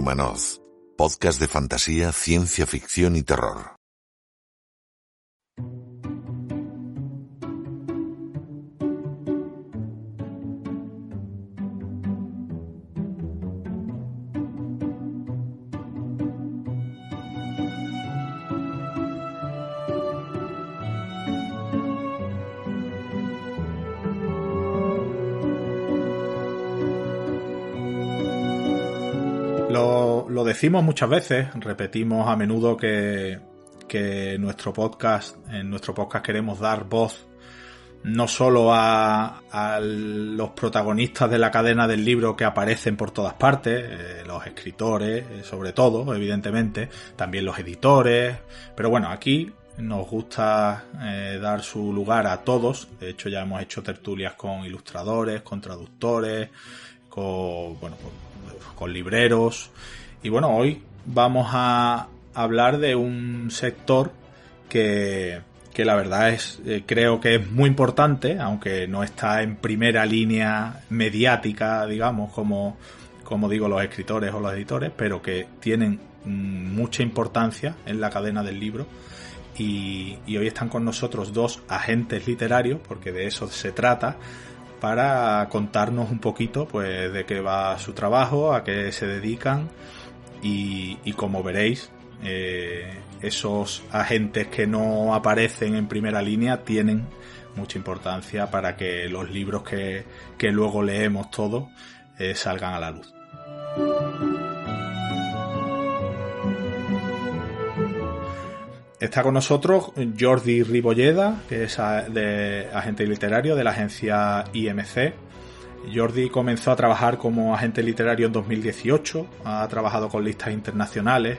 Windhumanoz, podcast de fantasía, ciencia ficción y terror. Lo decimos muchas veces, repetimos a menudo que en nuestro podcast queremos dar voz no solo a los protagonistas de la cadena del libro que aparecen por todas partes, los escritores, sobre todo, evidentemente, también los editores, pero bueno, aquí nos gusta dar su lugar a todos. De hecho, ya hemos hecho tertulias con ilustradores, con traductores, con libreros. Y bueno, hoy vamos a hablar de un sector que la verdad es, creo que es muy importante, aunque no está en primera línea mediática, digamos, como digo, los escritores o los editores, pero que tienen mucha importancia en la cadena del libro. Y hoy están con nosotros dos agentes literarios, porque de eso se trata, para contarnos un poquito pues de qué va su trabajo, a qué se dedican y como veréis, esos agentes que no aparecen en primera línea tienen mucha importancia para que los libros que luego leemos todos salgan a la luz. Está con nosotros Jordi Ribolleda, que es agente literario de la agencia IMC. Jordi comenzó a trabajar como agente literario en 2018, ha trabajado con listas internacionales,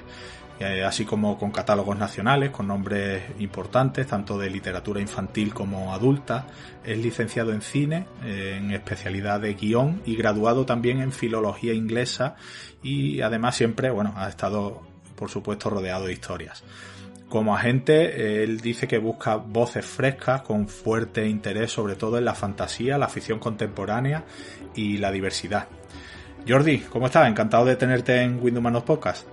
así como con catálogos nacionales, con nombres importantes, tanto de literatura infantil como adulta. Es licenciado en cine, en especialidad de guión, y graduado también en filología inglesa, y además siempre, ha estado, por supuesto, rodeado de historias. Como agente, él dice que busca voces frescas con fuerte interés sobre todo en la fantasía, la ficción contemporánea y la diversidad. Jordi, ¿cómo estás? Encantado de tenerte en Windhumanoz Podcast.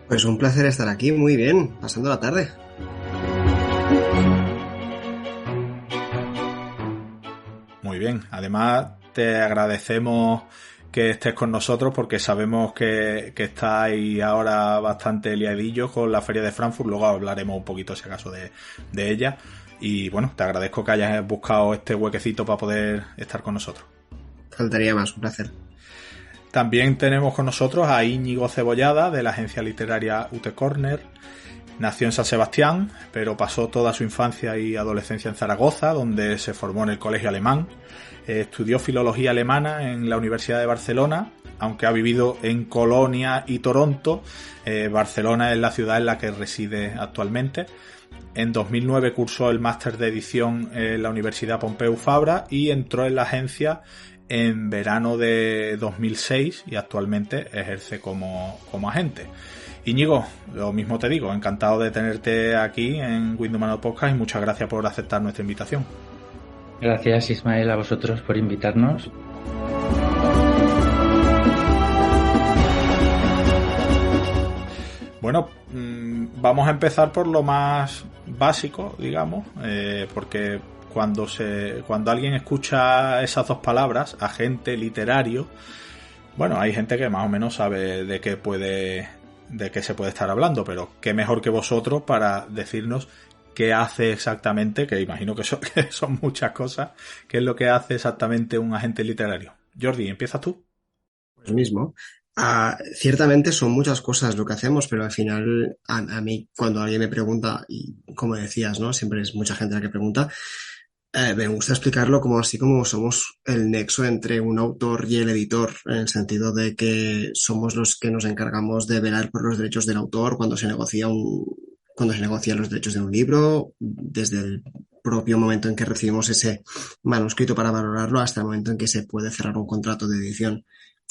Pues un placer estar aquí, muy bien, pasando la tarde. Muy bien, además te agradecemos que estés con nosotros porque sabemos que estáis ahora bastante liadillos con la Feria de Frankfurt. Luego hablaremos un poquito, si acaso, de ella. Y bueno, te agradezco que hayas buscado este huequecito para poder estar con nosotros. Faltaría más, un placer. También tenemos con nosotros a Íñigo Cebollada, de la agencia literaria Ute Corner. Nació en San Sebastián, pero pasó toda su infancia y adolescencia en Zaragoza, donde se formó en el colegio alemán. Estudió filología alemana en la Universidad de Barcelona, aunque ha vivido en Colonia y Toronto. Barcelona es la ciudad en la que reside actualmente. En 2009 cursó el máster de edición en la Universidad Pompeu Fabra y entró en la agencia en verano de 2006 y actualmente ejerce como agente. Íñigo, lo mismo te digo, encantado de tenerte aquí en Windhumanoz Podcast y muchas gracias por aceptar nuestra invitación. Gracias, Ismael, a vosotros por invitarnos. Bueno, vamos a empezar por lo más básico, digamos, porque cuando alguien escucha esas dos palabras, agente literario, hay gente que más o menos sabe de qué se puede estar hablando, pero qué mejor que vosotros para decirnos qué hace exactamente, que imagino que son muchas cosas, qué es lo que hace exactamente un agente literario. Jordi, ¿empiezas tú? Pues mismo. Ciertamente son muchas cosas lo que hacemos, pero al final a mí cuando alguien me pregunta, y como decías, ¿no? Siempre es mucha gente la que pregunta, me gusta explicarlo así como somos el nexo entre un autor y el editor, en el sentido de que somos los que nos encargamos de velar por los derechos del autor cuando se negocian los derechos de un libro, desde el propio momento en que recibimos ese manuscrito para valorarlo hasta el momento en que se puede cerrar un contrato de edición.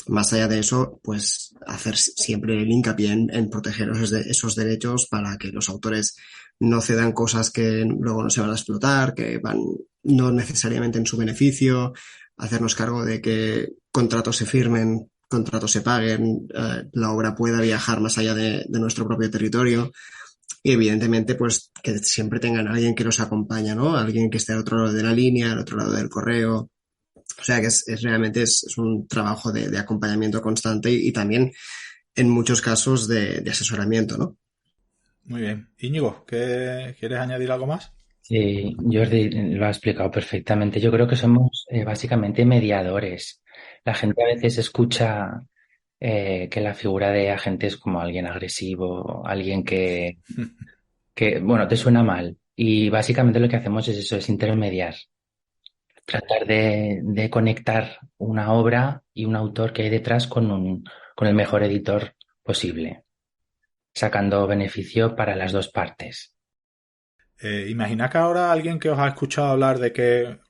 Más allá de eso, pues hacer siempre el hincapié en proteger esos derechos para que los autores no cedan cosas que luego no se van a explotar, que van no necesariamente en su beneficio, hacernos cargo de que contratos se firmen contratos se paguen, la obra pueda viajar más allá de nuestro propio territorio. Y evidentemente, pues que siempre tengan a alguien que los acompaña, ¿no? Alguien que esté al otro lado de la línea, al otro lado del correo. O sea que realmente es un trabajo de acompañamiento constante y también en muchos casos de asesoramiento, ¿no? Muy bien. Íñigo, ¿quieres añadir algo más? Sí, Jordi lo ha explicado perfectamente. Yo creo que somos básicamente mediadores. La gente a veces escucha que la figura de agente es como alguien agresivo, alguien que, bueno, te suena mal. Y básicamente lo que hacemos es eso, es intermediar. Tratar de conectar una obra y un autor que hay detrás con el mejor editor posible, sacando beneficio para las dos partes. Imaginad que ahora alguien que os ha escuchado hablar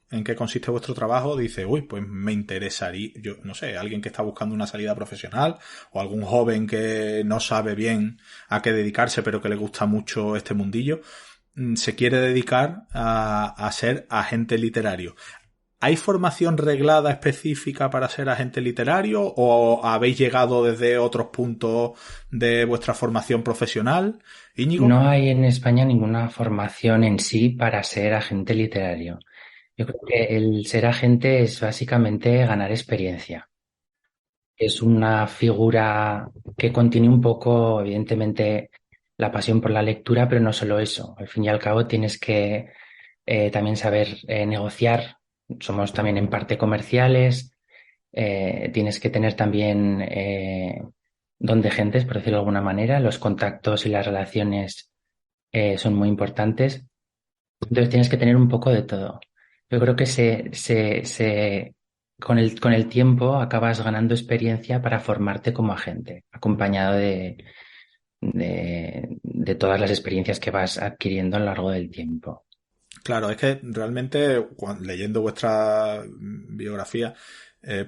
en qué consiste vuestro trabajo dice, uy, pues me interesaría, yo no sé, alguien que está buscando una salida profesional o algún joven que no sabe bien a qué dedicarse pero que le gusta mucho este mundillo, se quiere dedicar a ser agente literario. ¿Hay formación reglada específica para ser agente literario o habéis llegado desde otros puntos de vuestra formación profesional? Íñigo. No hay en España ninguna formación en sí para ser agente literario. Yo creo que el ser agente es básicamente ganar experiencia. Es una figura que contiene un poco, evidentemente, la pasión por la lectura, pero no solo eso. Al fin y al cabo tienes que también saber negociar. Somos también en parte comerciales. Tienes que tener también don de gentes, por decirlo de alguna manera. Los contactos y las relaciones son muy importantes. Entonces tienes que tener un poco de todo. Yo creo que con el tiempo acabas ganando experiencia para formarte como agente, acompañado de todas las experiencias que vas adquiriendo a lo largo del tiempo. Claro, es que realmente leyendo vuestra biografía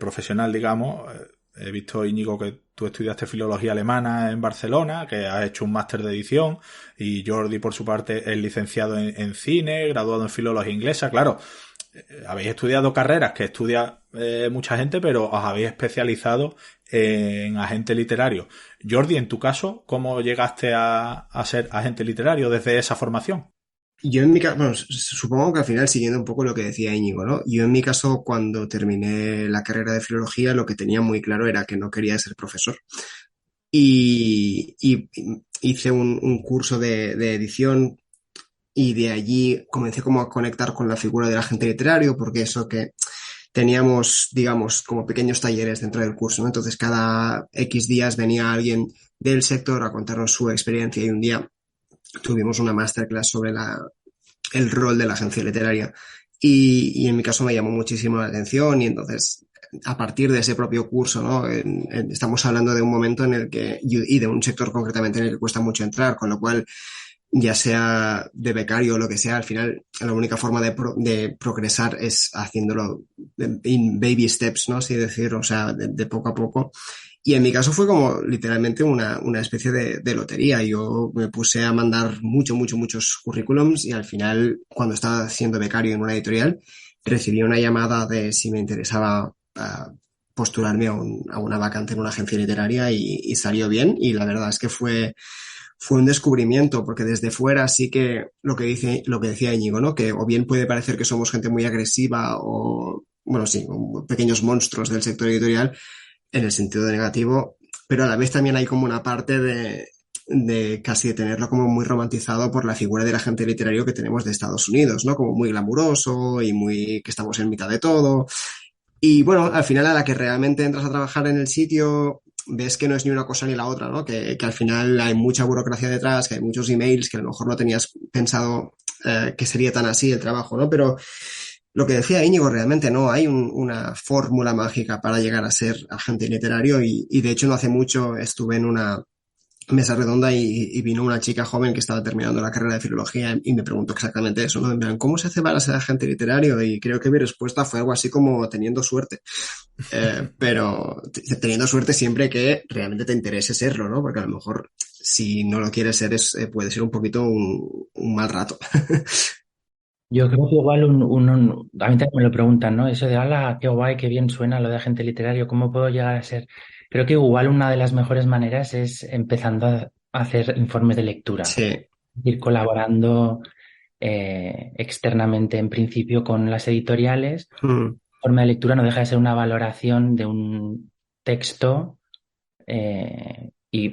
profesional, digamos, he visto, Íñigo, que tú estudiaste filología alemana en Barcelona, que has hecho un máster de edición, y Jordi, por su parte, es licenciado en cine, graduado en filología inglesa. Claro, habéis estudiado carreras que estudia mucha gente, pero os habéis especializado en agente literario. Jordi, en tu caso, ¿cómo llegaste a ser agente literario desde esa formación? Yo en mi caso, bueno, supongo que al final siguiendo un poco lo que decía Íñigo, ¿no? Yo en mi caso, cuando terminé la carrera de filología, lo que tenía muy claro era que no quería ser profesor. Y hice un curso de edición y de allí comencé como a conectar con la figura del agente literario, porque eso que teníamos, digamos, como pequeños talleres dentro del curso, ¿no? Entonces cada X días venía alguien del sector a contarnos su experiencia y un día tuvimos una masterclass sobre el rol de la agencia literaria y en mi caso me llamó muchísimo la atención y entonces a partir de ese propio curso, ¿no? Estamos hablando de un momento en el que, y de un sector concretamente en el que cuesta mucho entrar, con lo cual ya sea de becario o lo que sea, al final la única forma de progresar es haciéndolo in baby steps, ¿no? Así decir, o sea, de poco a poco. Y en mi caso fue como literalmente una especie de lotería. Yo me puse a mandar muchos currículums y al final, cuando estaba siendo becario en una editorial, recibí una llamada de si me interesaba postularme a una vacante en una agencia literaria y salió bien. Y la verdad es que fue un descubrimiento, porque desde fuera sí que lo que decía Íñigo, ¿no? Que o bien puede parecer que somos gente muy agresiva o, bueno, sí, pequeños monstruos del sector editorial, en el sentido negativo, pero a la vez también hay como una parte de casi de tenerlo como muy romantizado por la figura del agente literario que tenemos de Estados Unidos, ¿no? Como muy glamuroso y muy que estamos en mitad de todo. Y bueno, al final a la que realmente entras a trabajar en el sitio, ves que no es ni una cosa ni la otra, ¿no? Que al final hay mucha burocracia detrás, que hay muchos emails que a lo mejor no tenías pensado que sería tan así el trabajo, ¿no? Pero lo que decía Íñigo, realmente no hay una fórmula mágica para llegar a ser agente literario y de hecho no hace mucho estuve en una mesa redonda y vino una chica joven que estaba terminando la carrera de filología y me preguntó exactamente eso, ¿no? En plan, ¿cómo se hace para ser agente literario? Y creo que mi respuesta fue algo así como teniendo suerte. Pero teniendo suerte siempre que realmente te interese serlo, ¿no? Porque a lo mejor si no lo quieres ser puede ser un poquito un mal rato. Yo creo que igual a mí también me lo preguntan, ¿no? Eso de, ala, qué guay, qué bien suena lo de agente literario, ¿cómo puedo llegar a ser? Creo que igual una de las mejores maneras es empezando a hacer informes de lectura, Sí. ir colaborando externamente en principio con las editoriales. Mm. Forma de lectura no deja de ser una valoración de un texto y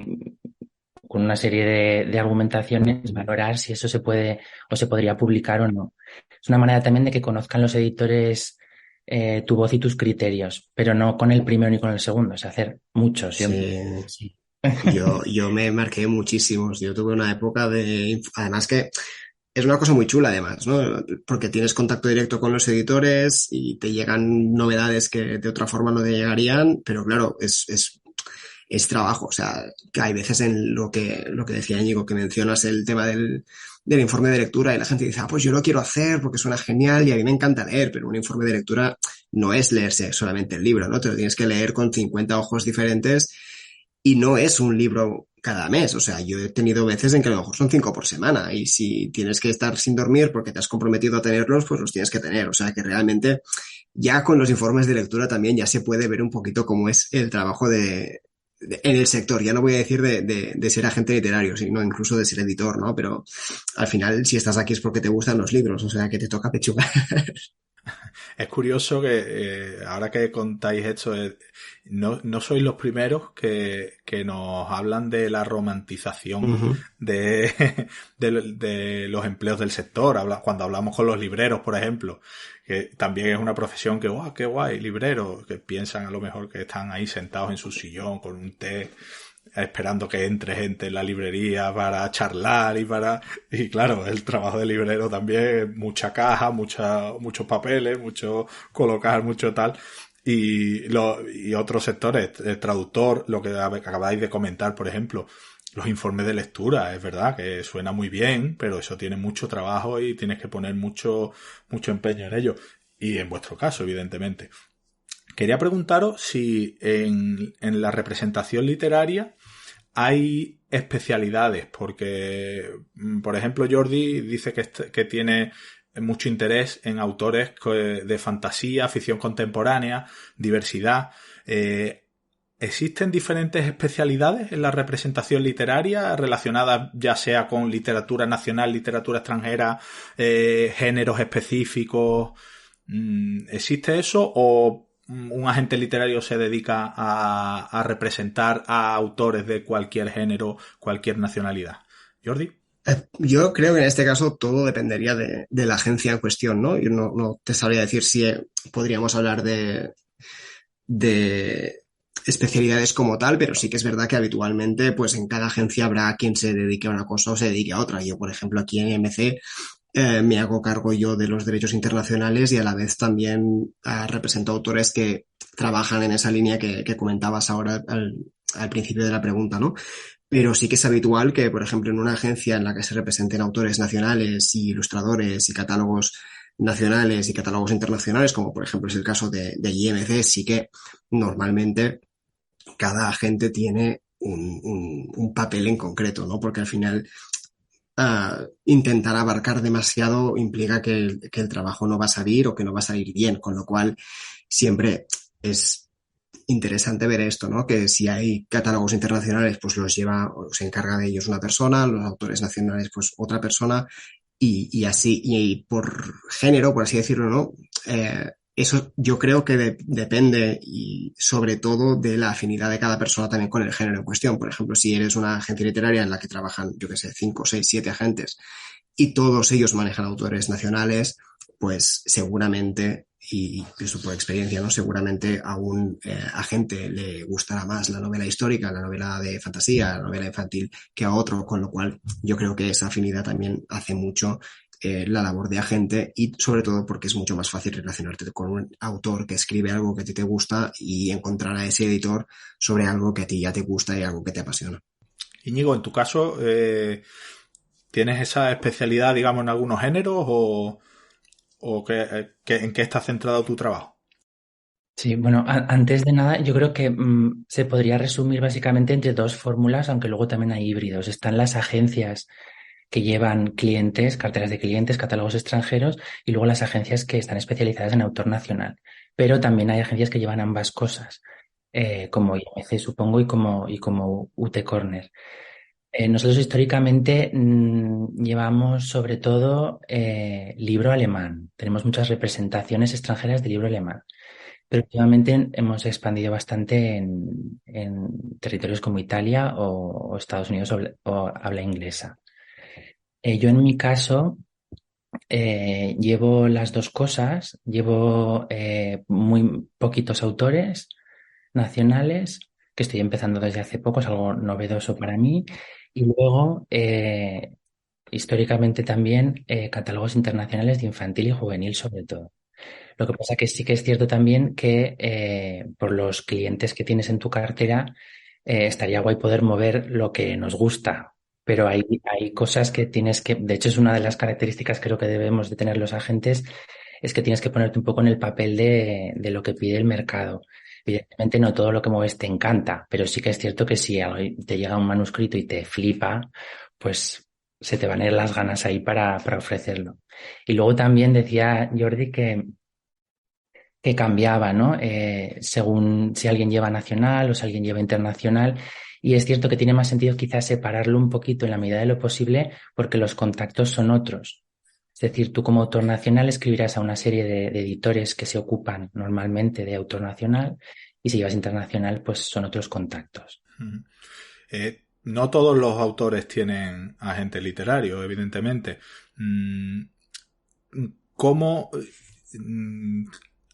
con una serie de argumentaciones valorar si eso se puede o se podría publicar o no. Es una manera también de que conozcan los editores tu voz y tus criterios, pero no con el primero ni con el segundo, es hacer muchos. Sí. Sí. Yo me marqué muchísimos. Yo tuve una época además que es una cosa muy chula además, ¿no? Porque tienes contacto directo con los editores y te llegan novedades que de otra forma no te llegarían, pero claro, es trabajo. O sea, que hay veces en lo que decía Íñigo, que mencionas el tema del informe de lectura y la gente dice, pues yo lo quiero hacer porque suena genial y a mí me encanta leer, pero un informe de lectura no es leerse solamente el libro, ¿no? Te lo tienes que leer con 50 ojos diferentes y no es un libro cada mes. O sea, yo he tenido veces en que a lo mejor son 5 por semana y si tienes que estar sin dormir porque te has comprometido a tenerlos, pues los tienes que tener. O sea, que realmente ya con los informes de lectura también ya se puede ver un poquito cómo es el trabajo en el sector. Ya no voy a decir de ser agente literario, sino incluso de ser editor, ¿no? Pero al final, si estás aquí es porque te gustan los libros, o sea, que te toca pechugar. Es curioso que ahora que contáis esto, no sois los primeros que nos hablan de la romantización Uh-huh. de los empleos del sector. Cuando hablamos con los libreros, por ejemplo, que también es una profesión que, ¡guau, qué guay, librero! Que piensan a lo mejor que están ahí sentados en su sillón con un té, esperando que entre gente en la librería para charlar y claro, el trabajo de librero también es mucha caja, muchos papeles, mucho colocar, mucho tal. Y otros sectores, el traductor, lo que acabáis de comentar, por ejemplo, los informes de lectura, es verdad que suena muy bien, pero eso tiene mucho trabajo y tienes que poner mucho empeño en ello. Y en vuestro caso, evidentemente. Quería preguntaros si en la representación literaria hay especialidades, porque, por ejemplo, Jordi dice que tiene mucho interés en autores de fantasía, ficción contemporánea, diversidad. ¿Existen diferentes especialidades en la representación literaria relacionadas ya sea con literatura nacional, literatura extranjera, géneros específicos? ¿Existe eso o un agente literario se dedica a representar a autores de cualquier género, cualquier nacionalidad? ¿Jordi? Yo creo que en este caso todo dependería de la agencia en cuestión, ¿no? Yo no te sabría decir si podríamos hablar de especialidades como tal, pero sí que es verdad que habitualmente pues en cada agencia habrá quien se dedique a una cosa o se dedique a otra. Yo, por ejemplo, aquí en MC me hago cargo yo de los derechos internacionales y a la vez también represento autores que trabajan en esa línea que comentabas ahora al principio de la pregunta, ¿no? Pero sí que es habitual que, por ejemplo, en una agencia en la que se representen autores nacionales y ilustradores y catálogos nacionales y catálogos internacionales, como por ejemplo es el caso de IMC, sí que normalmente cada agente tiene un papel en concreto, ¿no? Porque al final intentar abarcar demasiado implica que el trabajo no va a salir o que no va a salir bien, con lo cual siempre es interesante ver esto, ¿no? Que si hay catálogos internacionales, pues los lleva o se encarga de ellos una persona, los autores nacionales, pues otra persona, y así, y por género, por así decirlo, ¿no? Eso yo creo que depende y sobre todo de la afinidad de cada persona también con el género en cuestión. Por ejemplo, si eres una agencia literaria en la que trabajan, yo que sé, 5, 6, 7 agentes y todos ellos manejan autores nacionales, pues seguramente, y eso por experiencia, ¿no? Seguramente a un agente le gustará más la novela histórica, la novela de fantasía, la novela infantil que a otro, con lo cual yo creo que esa afinidad también hace mucho la labor de agente y sobre todo porque es mucho más fácil relacionarte con un autor que escribe algo que a ti te gusta y encontrar a ese editor sobre algo que a ti ya te gusta y algo que te apasiona. Íñigo, en tu caso, ¿tienes esa especialidad, digamos, en algunos géneros o en qué está centrado tu trabajo? Sí, bueno, antes de nada, yo creo que se podría resumir básicamente entre dos fórmulas, aunque luego también hay híbridos. Están las agencias que llevan clientes, carteras de clientes, catálogos extranjeros, y luego las agencias que están especializadas en autor nacional. Pero también hay agencias que llevan ambas cosas. como IMC, supongo, y como UT Corner. Nosotros históricamente llevamos sobre todo libro alemán. Tenemos muchas representaciones extranjeras de libro alemán. Pero últimamente hemos expandido bastante en territorios como Italia o Estados Unidos o habla inglesa. Yo en mi caso llevo las dos cosas. Llevo muy poquitos autores nacionales, que estoy empezando desde hace poco, es algo novedoso para mí. Y luego, históricamente también, catálogos internacionales de infantil y juvenil sobre todo. Lo que pasa que sí que es cierto también que por los clientes que tienes en tu cartera, estaría guay poder mover lo que nos gusta. Pero hay cosas que tienes que, de hecho es una de las características creo que debemos de tener los agentes, es que tienes que ponerte un poco en el papel de lo que pide el mercado. Evidentemente no todo lo que mueves te encanta, pero sí que es cierto que si te llega un manuscrito y te flipa, pues se te van a ir las ganas ahí para ofrecerlo. Y luego también decía Jordi que cambiaba, ¿no? Según si alguien lleva nacional o si alguien lleva internacional. Y es cierto que tiene más sentido quizás separarlo un poquito en la medida de lo posible porque los contactos son otros. Es decir, tú como autor nacional escribirás a una serie de editores que se ocupan normalmente de autor nacional y si llevas internacional, pues son otros contactos. No todos los autores tienen agente literario, evidentemente. ¿Cómo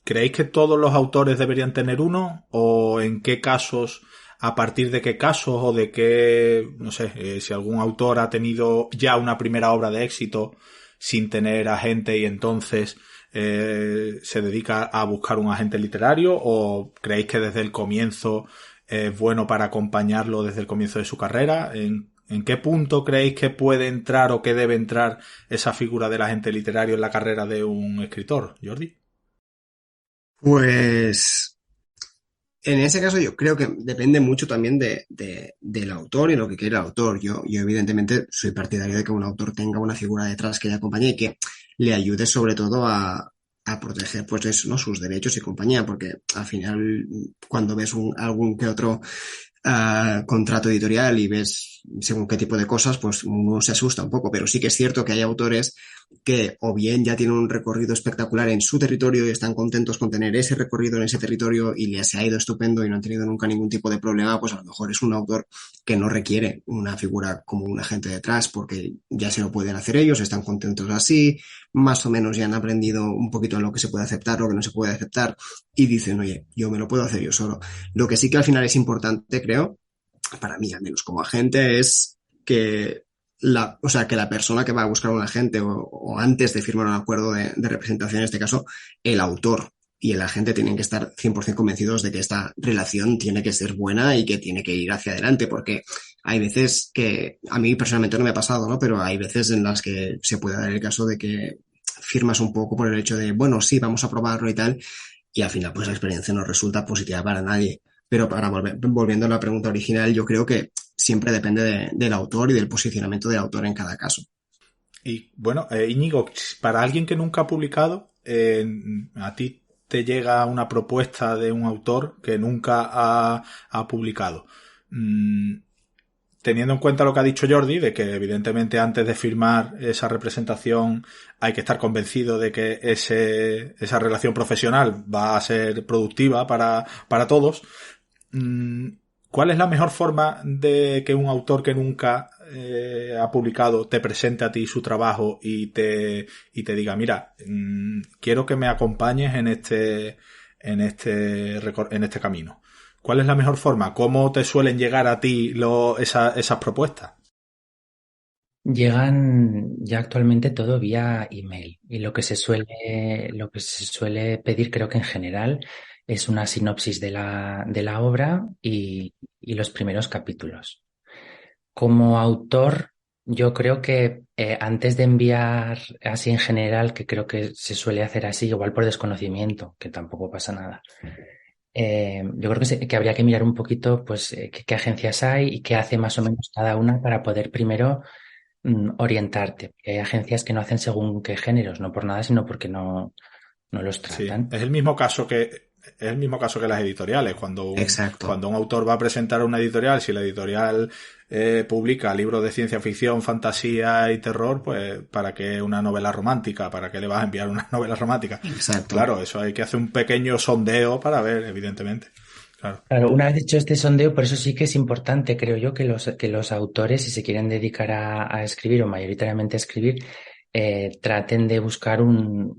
creéis que todos los autores deberían tener uno? ¿O en qué casos, a partir de qué casos o de qué, no sé, si algún autor ha tenido ya una primera obra de éxito sin tener agente y entonces se dedica a buscar un agente literario? ¿O creéis que desde el comienzo es bueno para acompañarlo desde el comienzo de su carrera? ¿En qué punto creéis que puede entrar o que debe entrar esa figura del agente literario en la carrera de un escritor, Jordi? Pues en ese caso yo creo que depende mucho también del autor y lo que quiere el autor. Yo evidentemente soy partidario de que un autor tenga una figura detrás que le acompañe y que le ayude sobre todo a proteger pues eso, ¿no? Sus derechos y compañía, porque al final cuando ves algún que otro contrato editorial y ves según qué tipo de cosas, pues uno se asusta un poco, pero sí que es cierto que hay autores que o bien ya tienen un recorrido espectacular en su territorio y están contentos con tener ese recorrido en ese territorio y les ha ido estupendo y no han tenido nunca ningún tipo de problema, pues a lo mejor es un autor que no requiere una figura como un agente detrás porque ya se lo pueden hacer ellos, están contentos así, más o menos ya han aprendido un poquito lo que se puede aceptar, lo que no se puede aceptar y dicen, oye, yo me lo puedo hacer yo solo. Lo que sí que al final es importante, creo, para mí al menos como agente, es que que la persona que va a buscar un agente o antes de firmar un acuerdo de representación, en este caso, el autor y el agente tienen que estar 100% convencidos de que esta relación tiene que ser buena y que tiene que ir hacia adelante, porque hay veces que, a mí personalmente no me ha pasado, ¿no? Pero hay veces en las que se puede dar el caso de que firmas un poco por el hecho de, bueno, sí, vamos a probarlo y tal, y al final pues la experiencia no resulta positiva para nadie. Pero volviendo a la pregunta original, yo creo que siempre depende del autor y del posicionamiento del autor en cada caso. Y bueno, Íñigo, para alguien que nunca ha publicado, a ti te llega una propuesta de un autor que nunca ha publicado. Teniendo en cuenta lo que ha dicho Jordi, de que evidentemente antes de firmar esa representación hay que estar convencido de que esa relación profesional va a ser productiva para todos, ¿cuál es la mejor forma de que un autor que nunca ha publicado te presente a ti su trabajo y te diga, mira, quiero que me acompañes en este camino? ¿Cuál es la mejor forma? ¿Cómo te suelen llegar a ti esas propuestas? Llegan ya actualmente todo vía email y lo que se suele pedir, creo que en general, es una sinopsis de la obra y los primeros capítulos. Como autor, yo creo que antes de enviar así en general, que creo que se suele hacer así, igual por desconocimiento, que tampoco pasa nada. Yo creo que habría que mirar un poquito pues qué agencias hay y qué hace más o menos cada una para poder primero orientarte. Hay agencias que no hacen según qué géneros, no por nada, sino porque no los Sí, tratan. es el mismo caso que es el mismo caso que las editoriales. Exacto. Cuando un autor va a presentar una editorial, si la editorial publica libros de ciencia ficción, fantasía y terror, pues ¿para qué una novela romántica? ¿Para qué le vas a enviar una novela romántica? Exacto. Claro, eso hay que hacer un pequeño sondeo para ver, evidentemente. Claro. Claro, una vez hecho este sondeo, por eso sí que es importante, creo yo, que los autores, si se quieren dedicar a escribir o mayoritariamente a escribir, traten de buscar un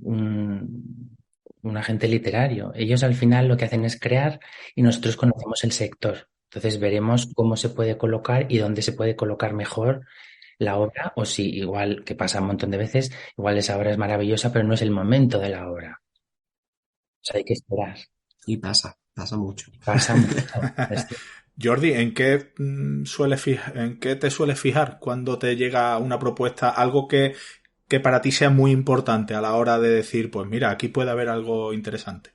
agente literario. Ellos al final lo que hacen es crear y nosotros conocemos el sector. Entonces veremos cómo se puede colocar y dónde se puede colocar mejor la obra, o si igual, que pasa un montón de veces, igual esa obra es maravillosa, pero no es el momento de la obra. O sea, hay que esperar. Y pasa mucho. Pasa mucho. Jordi, ¿en qué te sueles fijar cuando te llega una propuesta, algo que para ti sea muy importante a la hora de decir, pues mira, aquí puede haber algo interesante?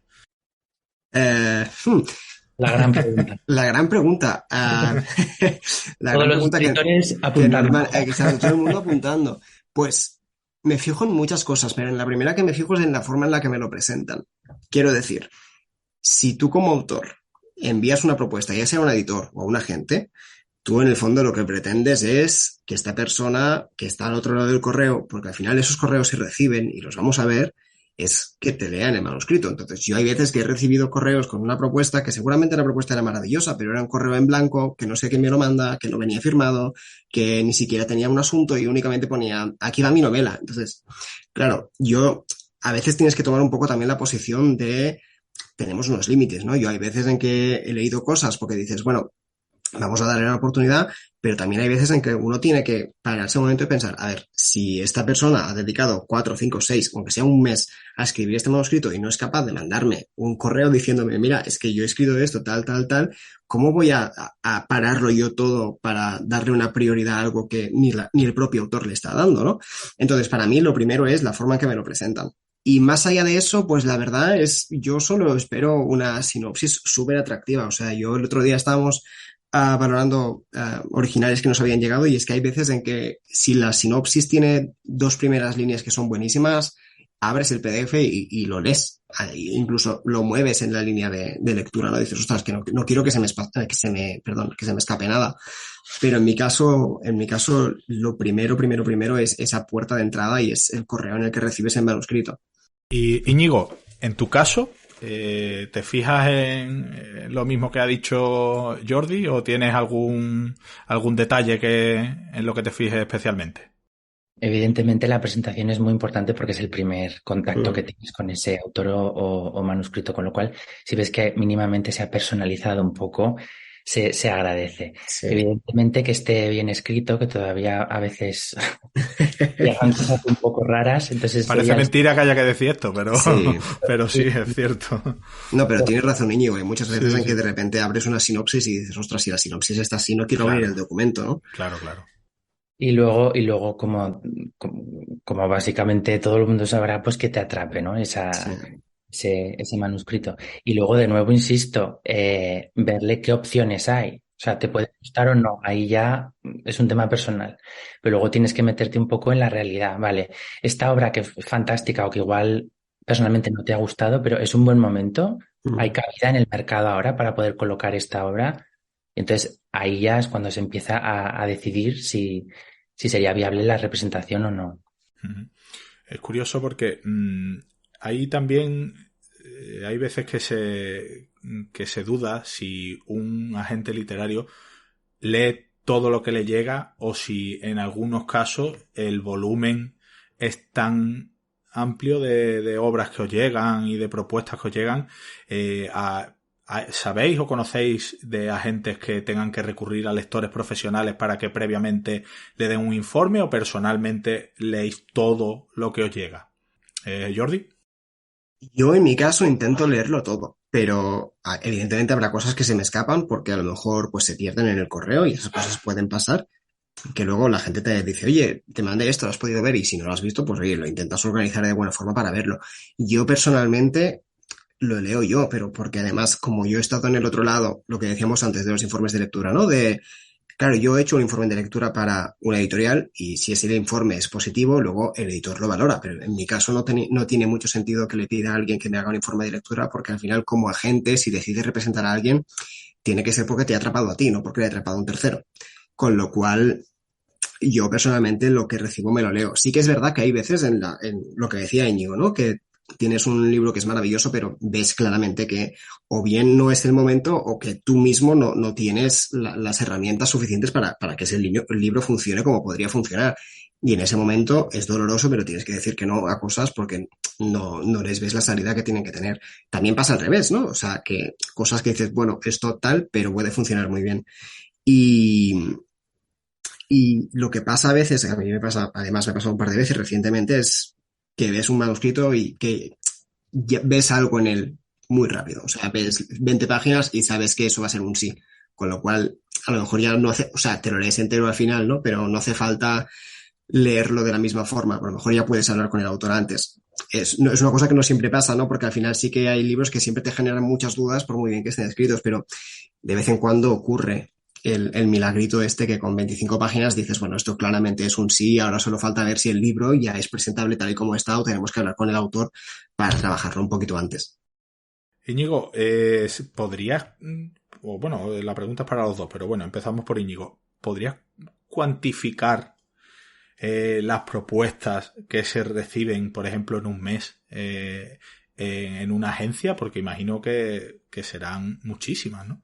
La gran pregunta. La gran pregunta. La Todos gran los pregunta escritores apuntando. Exacto, todo el mundo apuntando. Pues me fijo en muchas cosas, pero en la primera que me fijo es en la forma en la que me lo presentan. Quiero decir, si tú como autor envías una propuesta, ya sea a un editor o a un agente, tú en el fondo lo que pretendes es que esta persona que está al otro lado del correo, porque al final esos correos se reciben y los vamos a ver, es que te lean el manuscrito. Entonces, yo hay veces que he recibido correos con una propuesta que seguramente la propuesta era maravillosa, pero era un correo en blanco, que no sé quién me lo manda, que no venía firmado, que ni siquiera tenía un asunto y únicamente ponía, aquí va mi novela. Entonces, claro, a veces tienes que tomar un poco también la posición de, tenemos unos límites, ¿no? Yo hay veces en que he leído cosas porque dices, bueno, vamos a darle una oportunidad, pero también hay veces en que uno tiene que pararse un momento y pensar, a ver, si esta persona ha dedicado 4, 5, 6, aunque sea un mes a escribir este manuscrito y no es capaz de mandarme un correo diciéndome, mira, es que yo he escrito esto, tal, ¿cómo voy a pararlo yo todo para darle una prioridad a algo que ni el propio autor le está dando, ¿no? Entonces, para mí lo primero es la forma en que me lo presentan. Y más allá de eso, pues la verdad es, yo solo espero una sinopsis súper atractiva. O sea, yo el otro día estábamos valorando originales que nos habían llegado, y es que hay veces en que si la sinopsis tiene 2 primeras líneas que son buenísimas, abres el PDF y lo lees, incluso lo mueves en la línea de lectura, ¿no? Dices, ostras, que no quiero que se me escape nada. Pero en mi caso, lo primero es esa puerta de entrada y es el correo en el que recibes el manuscrito. Y Íñigo, en tu caso, ¿te fijas en lo mismo que ha dicho Jordi o tienes algún detalle en lo que te fijes especialmente? Evidentemente la presentación es muy importante porque es el primer contacto que tienes con ese autor o manuscrito, con lo cual si ves que mínimamente se ha personalizado un poco, se agradece. Sí. Evidentemente que esté bien escrito, que todavía a veces llegan cosas un poco raras. Entonces parece mentira que haya que decir esto, pero sí, es cierto. No, pero tienes razón, Íñigo. Hay muchas veces en que de repente abres una sinopsis y dices, ostras, si la sinopsis está así, no quiero abrir el documento, ¿no? Claro. Y luego como básicamente todo el mundo sabrá, pues que te atrape, ¿no? Ese manuscrito. Y luego, de nuevo, insisto, verle qué opciones hay. O sea, te puede gustar o no, ahí ya es un tema personal. Pero luego tienes que meterte un poco en la realidad, ¿vale? Esta obra que es fantástica o que igual personalmente no te ha gustado, pero es un buen momento. Hay cabida en el mercado ahora para poder colocar esta obra. Entonces, ahí ya es cuando se empieza a decidir si sería viable la representación o no. Es curioso porque ahí también hay veces que se duda si un agente literario lee todo lo que le llega o si en algunos casos el volumen es tan amplio de obras que os llegan y de propuestas que os llegan. ¿Sabéis o conocéis de agentes que tengan que recurrir a lectores profesionales para que previamente le den un informe o personalmente leéis todo lo que os llega? ¿Jordi? Yo en mi caso intento leerlo todo, pero evidentemente habrá cosas que se me escapan porque a lo mejor pues se pierden en el correo y esas cosas pueden pasar, que luego la gente te dice, oye, te mandé esto, ¿lo has podido ver? Y si no lo has visto, pues oye, lo intentas organizar de buena forma para verlo. Yo personalmente lo leo yo, pero porque además, como yo he estado en el otro lado, lo que decíamos antes de los informes de lectura, ¿no? De Claro, yo he hecho un informe de lectura para una editorial y si ese informe es positivo, luego el editor lo valora, pero en mi caso no tiene mucho sentido que le pida a alguien que me haga un informe de lectura porque al final como agente, si decides representar a alguien, tiene que ser porque te ha atrapado a ti, no porque le ha atrapado a un tercero. Con lo cual, yo personalmente lo que recibo me lo leo. Sí que es verdad que hay veces en lo que decía Íñigo, ¿no? Que tienes un libro que es maravilloso, pero ves claramente que o bien no es el momento o que tú mismo no tienes las herramientas suficientes para que ese libro funcione como podría funcionar. Y en ese momento es doloroso, pero tienes que decir que no a cosas porque no les ves la salida que tienen que tener. También pasa al revés, ¿no? O sea, que cosas que dices, bueno, esto tal, pero puede funcionar muy bien. Y lo que pasa a veces, a mí además me ha pasado un par de veces recientemente, es que ves un manuscrito y que ya ves algo en él muy rápido. O sea, ves 20 páginas y sabes que eso va a ser un sí. Con lo cual, a lo mejor ya no hace, o sea, te lo lees entero al final, ¿no? Pero no hace falta leerlo de la misma forma. A lo mejor ya puedes hablar con el autor antes. Es una cosa que no siempre pasa, ¿no? Porque al final sí que hay libros que siempre te generan muchas dudas por muy bien que estén escritos, pero de vez en cuando ocurre el milagrito este que con 25 páginas dices, bueno, esto claramente es un sí, ahora solo falta ver si el libro ya es presentable tal y como está o tenemos que hablar con el autor para trabajarlo un poquito antes. Íñigo, ¿podrías, o bueno, la pregunta es para los dos, pero bueno, empezamos por Íñigo, ¿podrías cuantificar las propuestas que se reciben, por ejemplo, en un mes en una agencia? Porque imagino que serán muchísimas, ¿no?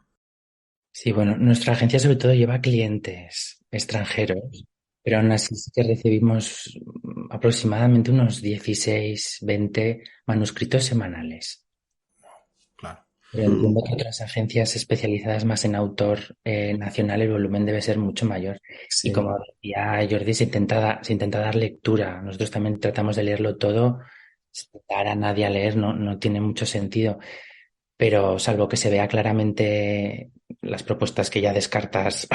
Sí, bueno, nuestra agencia sobre todo lleva clientes extranjeros, pero aún así sí que recibimos aproximadamente unos 16, 20 manuscritos semanales. Claro. Pero entiendo que otras agencias especializadas más en autor nacional el volumen debe ser mucho mayor. Sí. Y como decía Jordi, se intenta dar lectura. Nosotros también tratamos de leerlo todo. Dar a nadie a leer no tiene mucho sentido. Pero salvo que se vea claramente las propuestas que ya descartas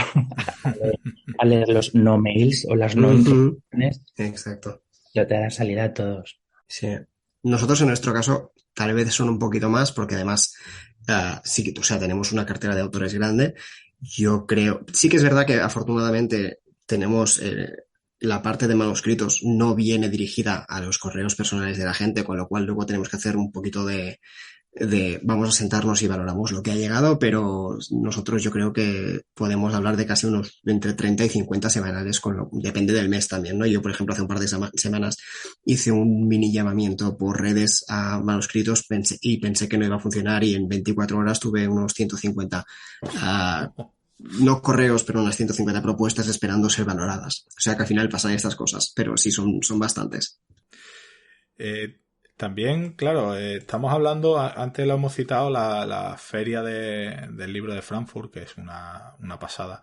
a leer los no mails o las no informaciones, Exacto. ya te da salida a todos. Sí. Nosotros en nuestro caso tal vez son un poquito más porque además sí que, o sea, tenemos una cartera de autores grande. Yo creo, sí que es verdad que afortunadamente tenemos la parte de manuscritos no viene dirigida a los correos personales de la gente, con lo cual luego tenemos que hacer un poquito de vamos a sentarnos y valoramos lo que ha llegado, pero nosotros yo creo que podemos hablar de casi unos entre 30 y 50 semanales, depende del mes también, ¿no? Yo, por ejemplo, hace un par de semanas hice un mini llamamiento por redes a manuscritos pensé que no iba a funcionar y en 24 horas tuve unos 150 no correos, pero unas 150 propuestas esperando ser valoradas. O sea que al final pasan estas cosas, pero sí son bastantes. También, claro, estamos hablando, antes lo hemos citado, la feria del libro de Frankfurt, que es una pasada.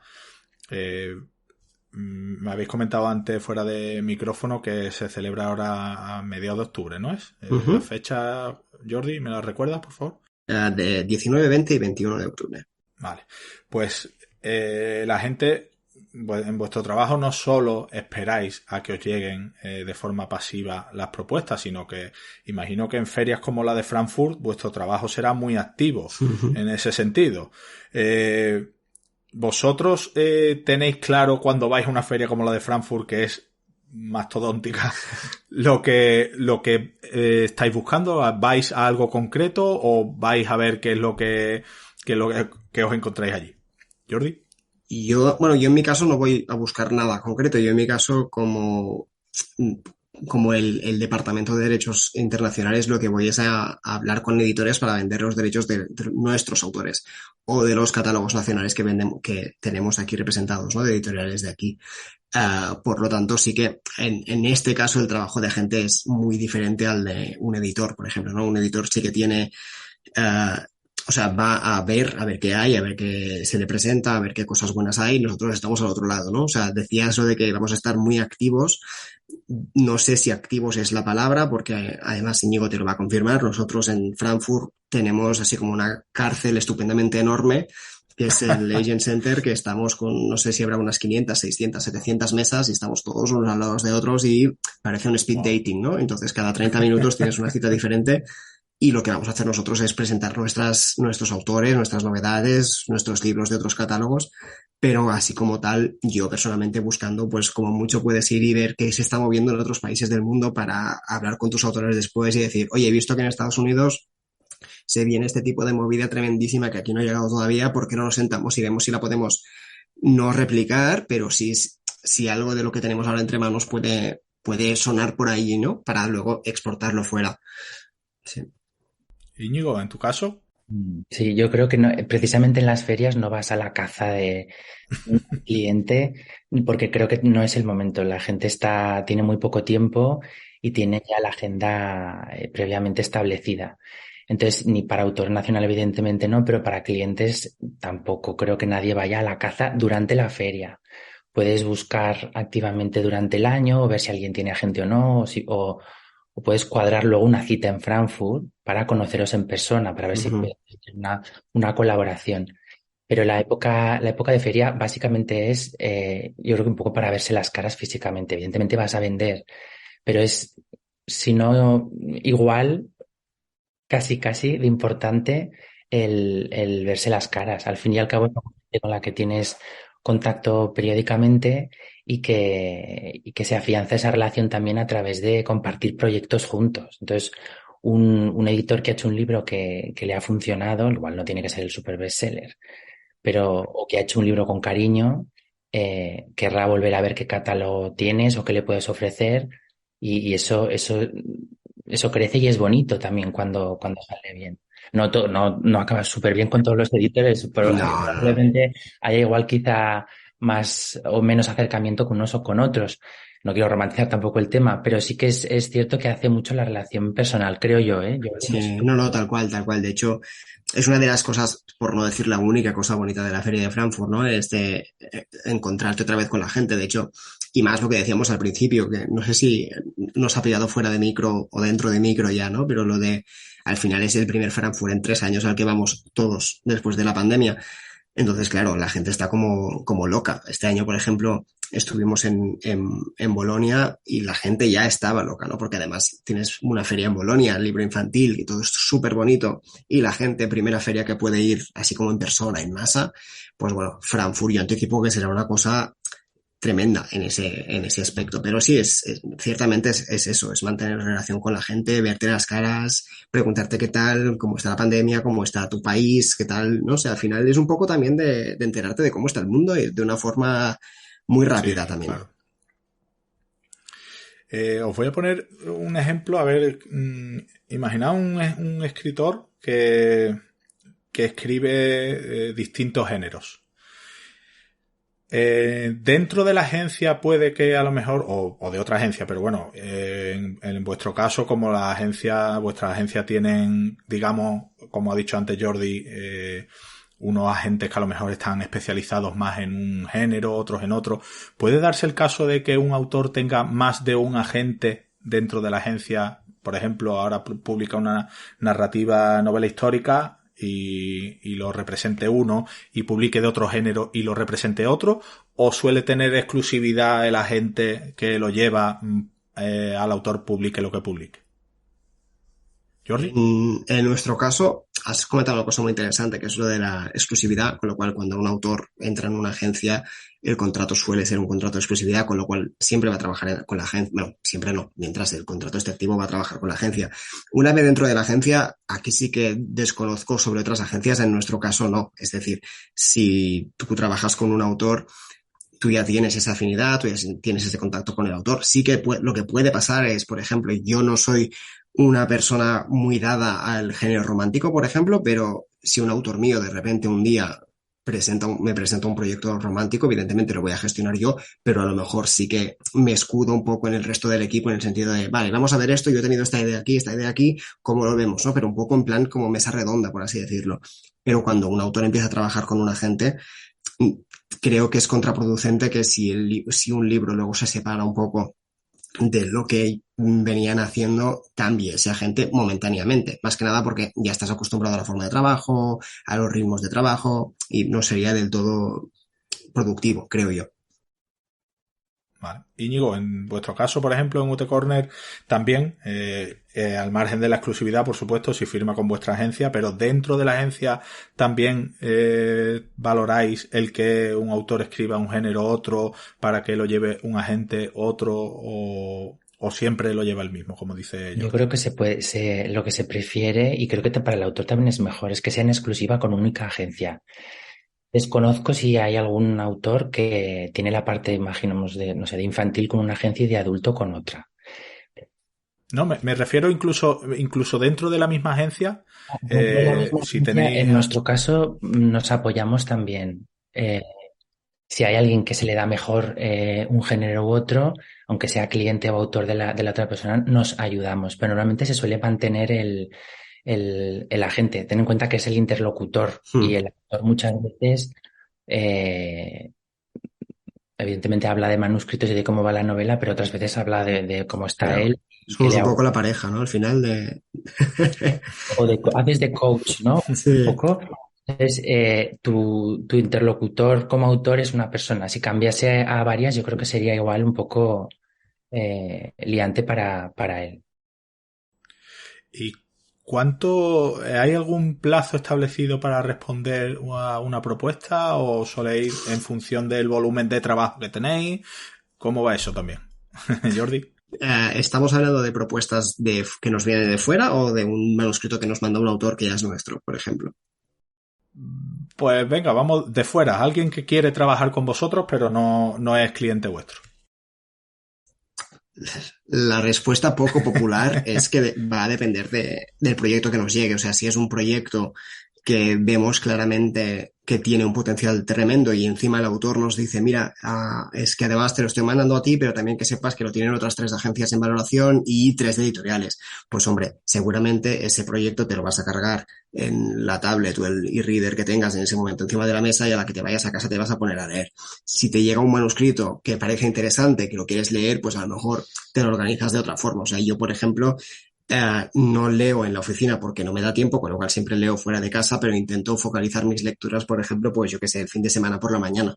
Me habéis comentado antes fuera de micrófono que se celebra ahora a mediados de octubre, ¿no es? La fecha, Jordi, ¿me la recuerdas, por favor? De 19, 20 y 21 de octubre. Vale, pues la gente... En vuestro trabajo no solo esperáis a que os lleguen de forma pasiva las propuestas, sino que imagino que en ferias como la de Frankfurt vuestro trabajo será muy activo en ese sentido. ¿Vosotros tenéis claro cuando vais a una feria como la de Frankfurt que es mastodóntica lo que estáis buscando? ¿Vais a algo concreto o vais a ver qué es lo que os encontráis allí? Jordi. Yo en mi caso no voy a buscar nada concreto. Yo en mi caso, como el Departamento de Derechos Internacionales, lo que voy es a hablar con editores para vender los derechos de nuestros autores o de los catálogos nacionales que tenemos aquí representados, ¿no? De editoriales de aquí. Por lo tanto, sí que en este caso el trabajo de agente es muy diferente al de un editor, por ejemplo, ¿no? Un editor sí que tiene... o sea, va a ver qué hay, a ver qué se le presenta, a ver qué cosas buenas hay. Nosotros estamos al otro lado, ¿no? O sea, decía eso de que vamos a estar muy activos. No sé si activos es la palabra, porque además Íñigo te lo va a confirmar. Nosotros en Frankfurt tenemos así como una cárcel estupendamente enorme, que es el Agent Center, que estamos con, no sé si habrá unas 500, 600, 700 mesas y estamos todos unos al lado de otros y parece un speed dating, ¿no? Entonces cada 30 minutos tienes una cita diferente. y lo que vamos a hacer nosotros es presentar nuestros autores, nuestras novedades, nuestros libros de otros catálogos, pero así como tal, yo personalmente buscando, pues como mucho puedes ir y ver qué se está moviendo en otros países del mundo para hablar con tus autores después y decir, oye, he visto que en Estados Unidos se viene este tipo de movida tremendísima que aquí no ha llegado todavía, ¿por qué no nos sentamos y vemos si la podemos no replicar, pero si algo de lo que tenemos ahora entre manos puede sonar por ahí, ¿no? Para luego exportarlo fuera. Sí. Íñigo, en tu caso. Sí, yo creo que precisamente en las ferias no vas a la caza de un cliente porque creo que no es el momento. La gente tiene muy poco tiempo y tiene ya la agenda previamente establecida. Entonces, ni para autor nacional evidentemente no, pero para clientes tampoco. Creo que nadie vaya a la caza durante la feria. Puedes buscar activamente durante el año o ver si alguien tiene agente o no, o puedes cuadrar luego una cita en Frankfurt para conoceros en persona, para ver si puedes hacer una colaboración. Pero la época de feria básicamente es, yo creo que un poco para verse las caras físicamente. Evidentemente vas a vender, pero es, si no igual, casi de importante el verse las caras. Al fin y al cabo es una gente con la que tienes contacto periódicamente y que se afianza esa relación también a través de compartir proyectos juntos. Entonces, un editor que ha hecho un libro que le ha funcionado, igual no tiene que ser el super bestseller, pero o que ha hecho un libro con cariño, querrá volver a ver qué catálogo tienes o qué le puedes ofrecer y eso crece y es bonito también cuando sale bien. No acaba súper bien con todos los editores, pero probablemente haya igual quizá más o menos acercamiento con unos o con otros. No quiero romantizar tampoco el tema, pero sí que es cierto que hace mucho la relación personal, creo yo, ¿eh? Sí, no, tal cual. De hecho, es una de las cosas, por no decir la única cosa bonita de la Feria de Frankfurt, ¿no? Es de encontrarte otra vez con la gente. De hecho, y más lo que decíamos al principio, que no sé si nos ha pillado fuera de micro o dentro de micro ya, ¿no? Pero lo de, al final es el primer Frankfurt en 3 años al que vamos todos después de la pandemia. Entonces, claro, la gente está como loca. Este año, por ejemplo, estuvimos en Bolonia y la gente ya estaba loca, ¿no? Porque además tienes una feria en Bolonia, libro infantil, y todo es súper bonito. Y la gente, primera feria que puede ir así como en persona, en masa, pues bueno, Frankfurt, yo anticipo que será una cosa tremenda en ese aspecto. Pero sí, ciertamente es eso, es mantener relación con la gente, verte las caras, preguntarte qué tal, cómo está la pandemia, cómo está tu país, qué tal, no sé, al final es un poco también de enterarte de cómo está el mundo y de una forma muy rápida Sí, también. Claro. Os voy a poner un ejemplo, a ver, imaginaos un escritor que escribe distintos géneros. Dentro de la agencia puede que a lo mejor, o de otra agencia, pero bueno, en vuestro caso, como vuestras agencias tienen, digamos, como ha dicho antes Jordi, unos agentes que a lo mejor están especializados más en un género, otros en otro, ¿puede darse el caso de que un autor tenga más de un agente dentro de la agencia? Por ejemplo, ahora publica una narrativa novela histórica y lo represente uno y publique de otro género y lo represente otro, o suele tener exclusividad el agente que lo lleva al autor publique lo que publique? ¿Jordi? En nuestro caso, has comentado una cosa muy interesante, que es lo de la exclusividad, con lo cual cuando un autor entra en una agencia, el contrato suele ser un contrato de exclusividad, con lo cual siempre va a trabajar con la agencia. Bueno, siempre no, mientras el contrato esté activo va a trabajar con la agencia. Una vez dentro de la agencia, aquí sí que desconozco sobre otras agencias, en nuestro caso no. Es decir, si tú trabajas con un autor, tú ya tienes esa afinidad, tú ya tienes ese contacto con el autor. Sí que lo que puede pasar es, por ejemplo, yo no soy una persona muy dada al género romántico, por ejemplo, pero si un autor mío de repente un día me presenta un proyecto romántico, evidentemente lo voy a gestionar yo, pero a lo mejor sí que me escudo un poco en el resto del equipo en el sentido de, vale, vamos a ver esto, yo he tenido esta idea aquí, ¿cómo lo vemos? ¿No? Pero un poco en plan como mesa redonda, por así decirlo. Pero cuando un autor empieza a trabajar con un agente, creo que es contraproducente que si un libro luego se separa un poco de lo que venían haciendo, cambie ese agente momentáneamente. Más que nada porque ya estás acostumbrado a la forma de trabajo, a los ritmos de trabajo, y no sería del todo productivo, creo yo. Vale. Íñigo, en vuestro caso, por ejemplo, en UT Corner, también, al margen de la exclusividad, por supuesto, si firma con vuestra agencia, pero dentro de la agencia también valoráis el que un autor escriba un género otro para que lo lleve un agente otro o siempre lo lleva el mismo, como dice Yo Jordi. creo que lo que se prefiere, y creo que para el autor también es mejor, es que sea en exclusiva con única agencia. Desconozco si hay algún autor que tiene la parte, imaginemos, de, no sé, de infantil con una agencia y de adulto con otra. No, me refiero incluso dentro de la misma agencia, Dentro de la misma si agencia, tenéis... en nuestro caso, nos apoyamos también. Si hay alguien que se le da mejor un género u otro, aunque sea cliente o autor de la otra persona, nos ayudamos. Pero normalmente se suele mantener el agente. Ten en cuenta que es el interlocutor y el actor muchas veces, eh, evidentemente habla de manuscritos y de cómo va la novela, pero otras veces habla de cómo está Claro. él y qué Somos le un ha poco la gustado. pareja, ¿no? Al final de... O haces de coach, ¿no? Un Sí. poco. Entonces, tu interlocutor como autor es una persona. Si cambiase a varias, yo creo que sería igual un poco liante para él. ¿Y cuánto, hay algún plazo establecido para responder a una propuesta o soléis en función del volumen de trabajo que tenéis? ¿Cómo va eso también? Jordi. ¿Estamos hablando de propuestas que nos vienen de fuera o de un manuscrito que nos manda un autor que ya es nuestro, por ejemplo? Pues venga, vamos de fuera. Alguien que quiere trabajar con vosotros, pero no es cliente vuestro. La respuesta poco popular es que va a depender del proyecto que nos llegue. O sea, si es un proyecto que vemos claramente que tiene un potencial tremendo y encima el autor nos dice, mira, es que además te lo estoy mandando a ti, pero también que sepas que lo tienen otras 3 agencias en valoración y 3 editoriales. Pues hombre, seguramente ese proyecto te lo vas a cargar en la tablet o el e-reader que tengas en ese momento encima de la mesa y a la que te vayas a casa te vas a poner a leer. Si te llega un manuscrito que parece interesante, que lo quieres leer, pues a lo mejor te lo organizas de otra forma. O sea, yo, por ejemplo, no leo en la oficina porque no me da tiempo, con lo cual siempre leo fuera de casa, pero intento focalizar mis lecturas, por ejemplo, pues yo que sé, el fin de semana por la mañana.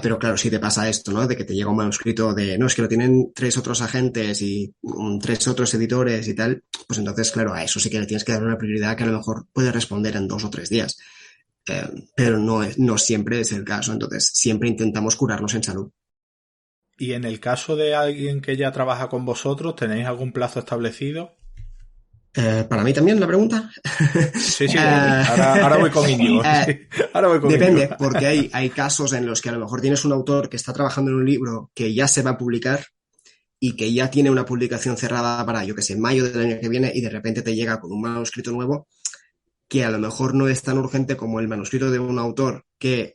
Pero claro, si te pasa esto, ¿no? De que te llega un manuscrito de, no, es que lo tienen 3 otros agentes y 3 otros editores y tal, pues entonces, claro, a eso sí que le tienes que dar una prioridad que a lo mejor puede responder en 2 o 3 días. Pero no siempre es el caso, entonces siempre intentamos curarnos en salud. Y en el caso de alguien que ya trabaja con vosotros, ¿tenéis algún plazo establecido? Para mí también la pregunta. Sí, Jordi. Ahora voy con Íñigo. Sí, ahora voy con Íñigo. Depende, porque hay casos en los que a lo mejor tienes un autor que está trabajando en un libro que ya se va a publicar y que ya tiene una publicación cerrada para, yo que sé, mayo del año que viene y de repente te llega con un manuscrito nuevo que a lo mejor no es tan urgente como el manuscrito de un autor que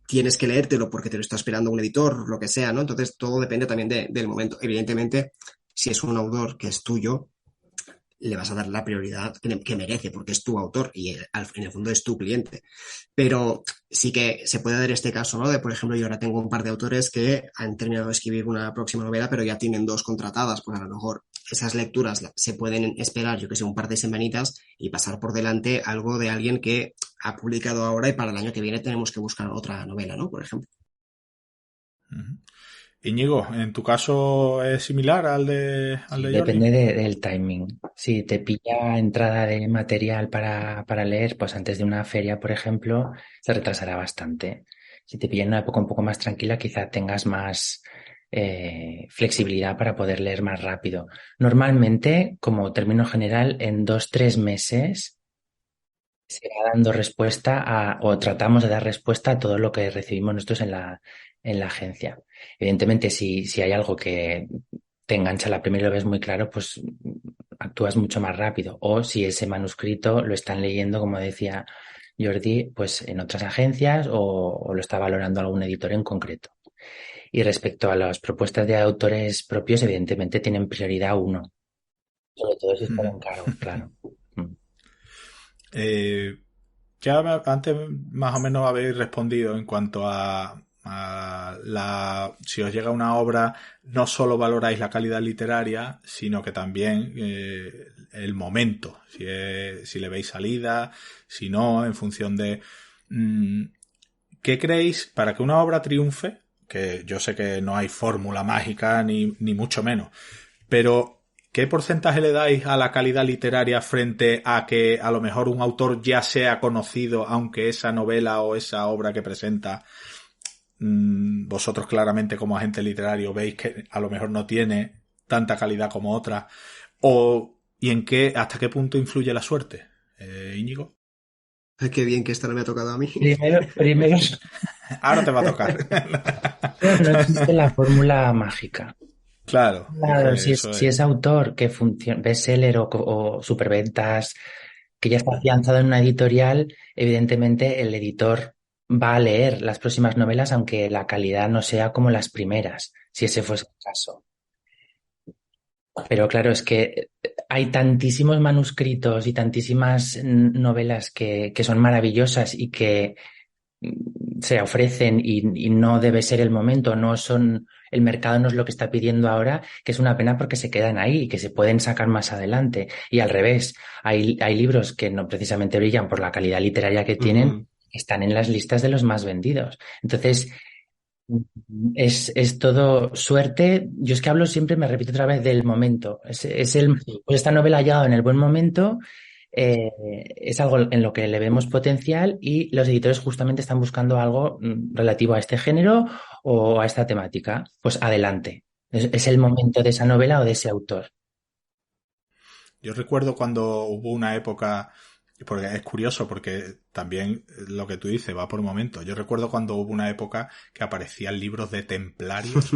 tienes que leértelo porque te lo está esperando un editor, lo que sea, ¿no? Entonces todo depende también del momento. Evidentemente, si es un autor que es tuyo, le vas a dar la prioridad que merece porque es tu autor y en el fondo es tu cliente. Pero sí que se puede dar este caso, ¿no? De, por ejemplo, yo ahora tengo un par de autores que han terminado de escribir una próxima novela, pero ya tienen 2 contratadas, pues a lo mejor esas lecturas se pueden esperar, yo que sé, un par de semanitas y pasar por delante algo de alguien que ha publicado ahora y para el año que viene tenemos que buscar otra novela, ¿no? Por ejemplo. Uh-huh. Íñigo, ¿en tu caso es similar al de Jordi? Depende del timing. Si te pilla entrada de material para leer, pues antes de una feria, por ejemplo, se retrasará bastante. Si te pilla en una época un poco más tranquila, quizá tengas más flexibilidad para poder leer más rápido. Normalmente, como término general, en 2, 3 meses se va dando respuesta o tratamos de dar respuesta a todo lo que recibimos nosotros en la agencia. Evidentemente, si hay algo que te engancha la primera y lo ves muy claro, pues actúas mucho más rápido. O si ese manuscrito lo están leyendo, como decía Jordi, pues en otras agencias o lo está valorando algún editor en concreto. Y respecto a las propuestas de autores propios, evidentemente tienen prioridad uno. Sobre todo si están en cargo, claro. Ya antes más o menos habéis respondido en cuanto si os llega una obra, no solo valoráis la calidad literaria, sino que también el momento, si le veis salida, si no, en función de... ¿Qué creéis para que una obra triunfe? que yo sé que no hay fórmula mágica ni mucho menos, pero ¿qué porcentaje le dais a la calidad literaria frente a que a lo mejor un autor ya sea conocido, aunque esa novela o esa obra que presenta, vosotros claramente como agente literario veis que a lo mejor no tiene tanta calidad como otra? ¿Y hasta qué punto influye la suerte? Íñigo. Qué bien que esta no me ha tocado a mí. Primero, Ahora te va a tocar. creo que no existe la fórmula mágica. Claro, Claro, es que si es autor que funciona, bestseller o superventas, que ya está afianzado en una editorial, evidentemente el editor va a leer las próximas novelas, aunque la calidad no sea como las primeras, si ese fuese el caso. Pero claro, es que hay tantísimos manuscritos y tantísimas novelas que son maravillosas y que se ofrecen y no debe ser el momento, el mercado no es lo que está pidiendo ahora, que es una pena porque se quedan ahí y que se pueden sacar más adelante. Y al revés, hay libros que no precisamente brillan por la calidad literaria que tienen, que están en las listas de los más vendidos. Entonces, es todo suerte. Yo es que hablo siempre, me repito otra vez, del momento. Pues esta novela ha llegado en el buen momento. Es algo en lo que le vemos potencial y los editores justamente están buscando algo relativo a este género o a esta temática. Pues adelante. Es el momento de esa novela o de ese autor. Yo recuerdo cuando hubo una época, porque es curioso porque también lo que tú dices va por momentos. Yo recuerdo cuando hubo una época que aparecían libros de templarios.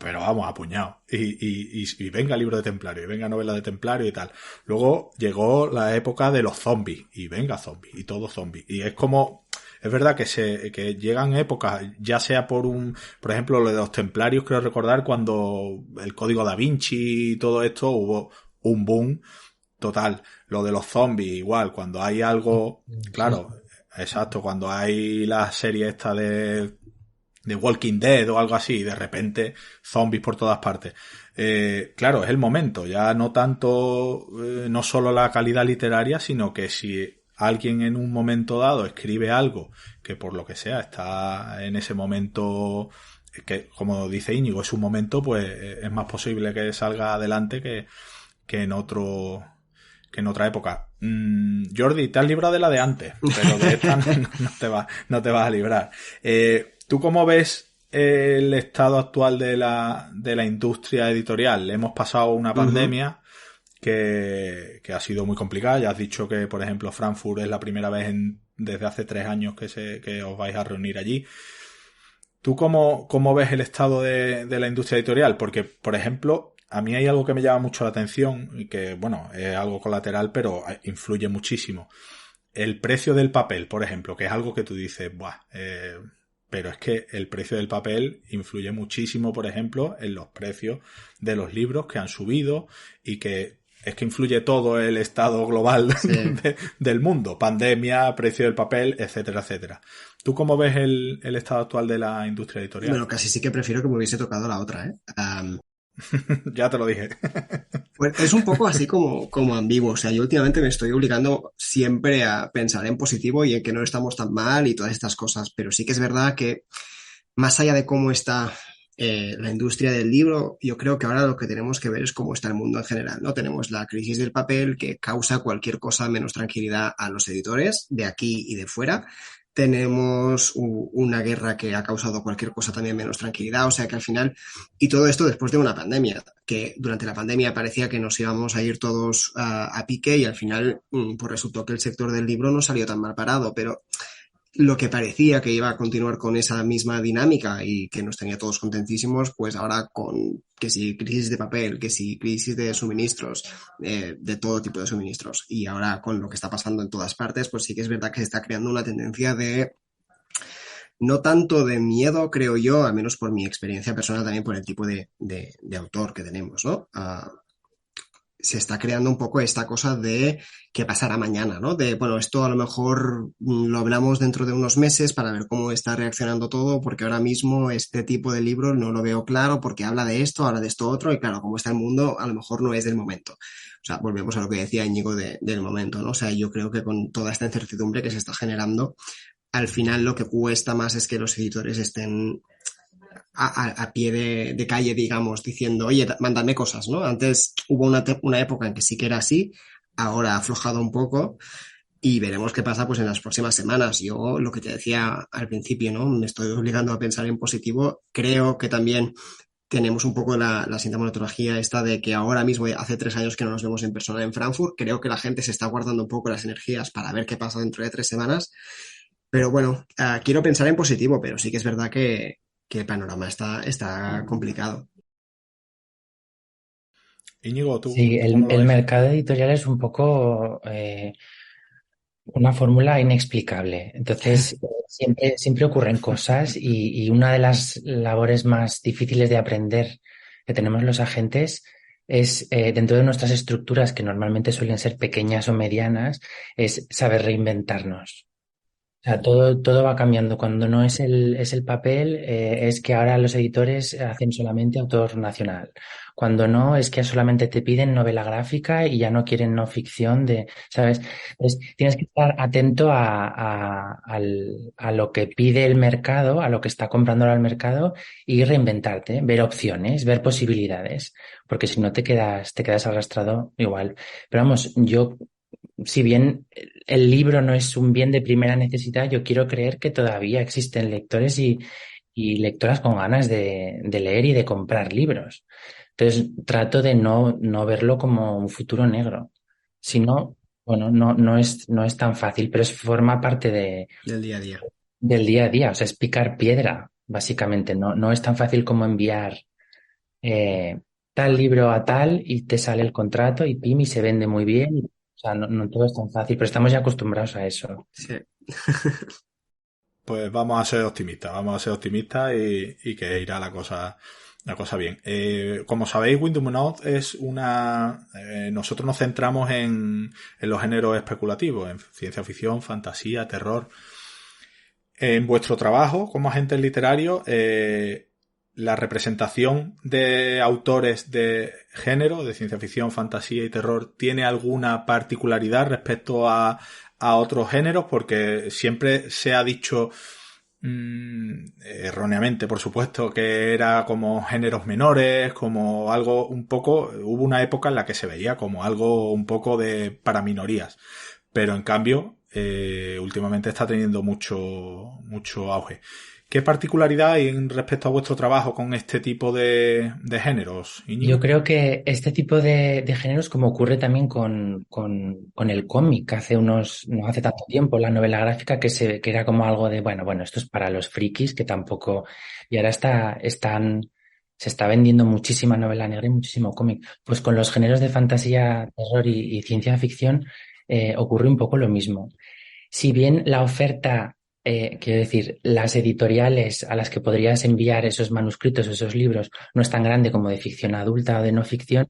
Pero vamos, a puñado. Y venga libro de templario, y venga novela de templario y tal. Luego llegó la época de los zombies, y venga zombies, y todo zombies. Y es como, es verdad que llegan épocas, ya sea por ejemplo, lo de los templarios, creo recordar cuando el Código Da Vinci y todo esto, hubo un boom total. Lo de los zombies, igual, cuando hay algo, claro, exacto, cuando hay la serie esta de Walking Dead o algo así, y de repente zombies por todas partes. Claro, es el momento, ya no tanto, no solo la calidad literaria, sino que si alguien en un momento dado escribe algo que por lo que sea está en ese momento, que como dice Íñigo, es un momento, pues es más posible que salga adelante que en otra época. Jordi, te has librado de la de antes, pero de esta no te vas a librar. ¿Tú cómo ves el estado actual de la industria editorial? Hemos pasado una pandemia que ha sido muy complicada. Ya has dicho que, por ejemplo, Frankfurt es la primera vez desde hace 3 años que os vais a reunir allí. ¿Tú cómo ves el estado de la industria editorial? Porque, por ejemplo, a mí hay algo que me llama mucho la atención y que, bueno, es algo colateral, pero influye muchísimo. El precio del papel, por ejemplo, que es algo que tú dices, pero es que el precio del papel influye muchísimo, por ejemplo, en los precios de los libros que han subido y que es que influye todo el estado global del mundo. Pandemia, precio del papel, etcétera, etcétera. ¿Tú cómo ves el estado actual de la industria editorial? Bueno, casi sí que prefiero que me hubiese tocado la otra, ¿eh? Ya te lo dije. Pues es un poco así como ambiguo. O sea, yo últimamente me estoy obligando siempre a pensar en positivo y en que no estamos tan mal y todas estas cosas. Pero sí que es verdad que más allá de cómo está la industria del libro, yo creo que ahora lo que tenemos que ver es cómo está el mundo en general, ¿no? Tenemos la crisis del papel que causa cualquier cosa menos tranquilidad a los editores de aquí y de fuera. Tenemos una guerra que ha causado cualquier cosa también menos tranquilidad, o sea que al final, y todo esto después de una pandemia, que durante la pandemia parecía que nos íbamos a ir todos a pique y al final pues resultó que el sector del libro no salió tan mal parado, pero lo que parecía que iba a continuar con esa misma dinámica y que nos tenía todos contentísimos, pues ahora con que si crisis de papel, que si crisis de suministros, de todo tipo de suministros, y ahora con lo que está pasando en todas partes, pues sí que es verdad que se está creando una tendencia de no tanto de miedo, creo yo, al menos por mi experiencia personal, también por el tipo de autor que tenemos, ¿no? Se está creando un poco esta cosa de qué pasará mañana, ¿no? De, bueno, esto a lo mejor lo hablamos dentro de unos meses para ver cómo está reaccionando todo, porque ahora mismo este tipo de libro no lo veo claro, porque habla de esto otro, y claro, como está el mundo, a lo mejor no es del momento. O sea, volvemos a lo que decía Íñigo del momento, ¿no? O sea, yo creo que con toda esta incertidumbre que se está generando, al final lo que cuesta más es que los editores estén a pie de calle, digamos, diciendo, oye, mándame cosas, ¿no? Antes hubo una época en que sí que era así, ahora ha aflojado un poco y veremos qué pasa pues en las próximas semanas. Yo lo que te decía al principio, ¿no? Me estoy obligando a pensar en positivo. Creo que también tenemos un poco la sintomatología esta de que ahora mismo, hace 3 años que no nos vemos en persona en Frankfurt, creo que la gente se está guardando un poco las energías para ver qué pasa dentro de 3 semanas. Pero bueno, quiero pensar en positivo, pero sí que es verdad que el panorama está complicado. Íñigo, Sí, ¿tú cómo lo el ves? mercado editorial es un poco una fórmula inexplicable. Entonces, siempre ocurren cosas y una de las labores más difíciles de aprender que tenemos los agentes es, dentro de nuestras estructuras, que normalmente suelen ser pequeñas o medianas, es saber reinventarnos. O sea, todo va cambiando. Cuando no es el papel, es que ahora los editores hacen solamente autor nacional. Cuando no, es que solamente te piden novela gráfica y ya no quieren no ficción de, ¿sabes? Entonces, tienes que estar atento a lo que pide el mercado, a lo que está comprando ahora el mercado y reinventarte, ver opciones, ver posibilidades, porque si no te quedas arrastrado igual. Pero vamos, yo, si bien el libro no es un bien de primera necesidad, yo quiero creer que todavía existen lectores y lectoras con ganas de leer y de comprar libros. Entonces, trato de no verlo como un futuro negro. Si no, bueno, no es tan fácil, pero forma parte Del día a día. del día a día. O sea, es picar piedra, básicamente. No es tan fácil como enviar eh, tal libro a tal y te sale el contrato y pim y se vende muy bien. O sea, no todo es tan fácil, pero estamos ya acostumbrados a eso. Sí. Pues vamos a ser optimistas y que irá la cosa bien. Como sabéis, Windows Note es nosotros nos centramos en los géneros especulativos, en ciencia ficción, fantasía, terror. En vuestro trabajo como agentes literarios, la representación de autores de género, de ciencia ficción, fantasía y terror, ¿tiene alguna particularidad respecto a otros géneros? Porque siempre se ha dicho, erróneamente, por supuesto, que era como géneros menores, como algo un poco, hubo una época en la que se veía como algo un poco de para minorías, pero en cambio, últimamente está teniendo mucho auge. ¿Qué particularidad hay respecto a vuestro trabajo con este tipo de géneros, Yo Íñigo? creo que este tipo de géneros, como ocurre también con el cómic, no hace tanto tiempo, la novela gráfica que era como algo de, bueno, esto es para los frikis, que tampoco, y ahora se está vendiendo muchísima novela negra y muchísimo cómic. Pues con los géneros de fantasía, terror y ciencia ficción, ocurre un poco lo mismo. Si bien la oferta, quiero decir, las editoriales a las que podrías enviar esos manuscritos, esos libros, no es tan grande como de ficción adulta o de no ficción,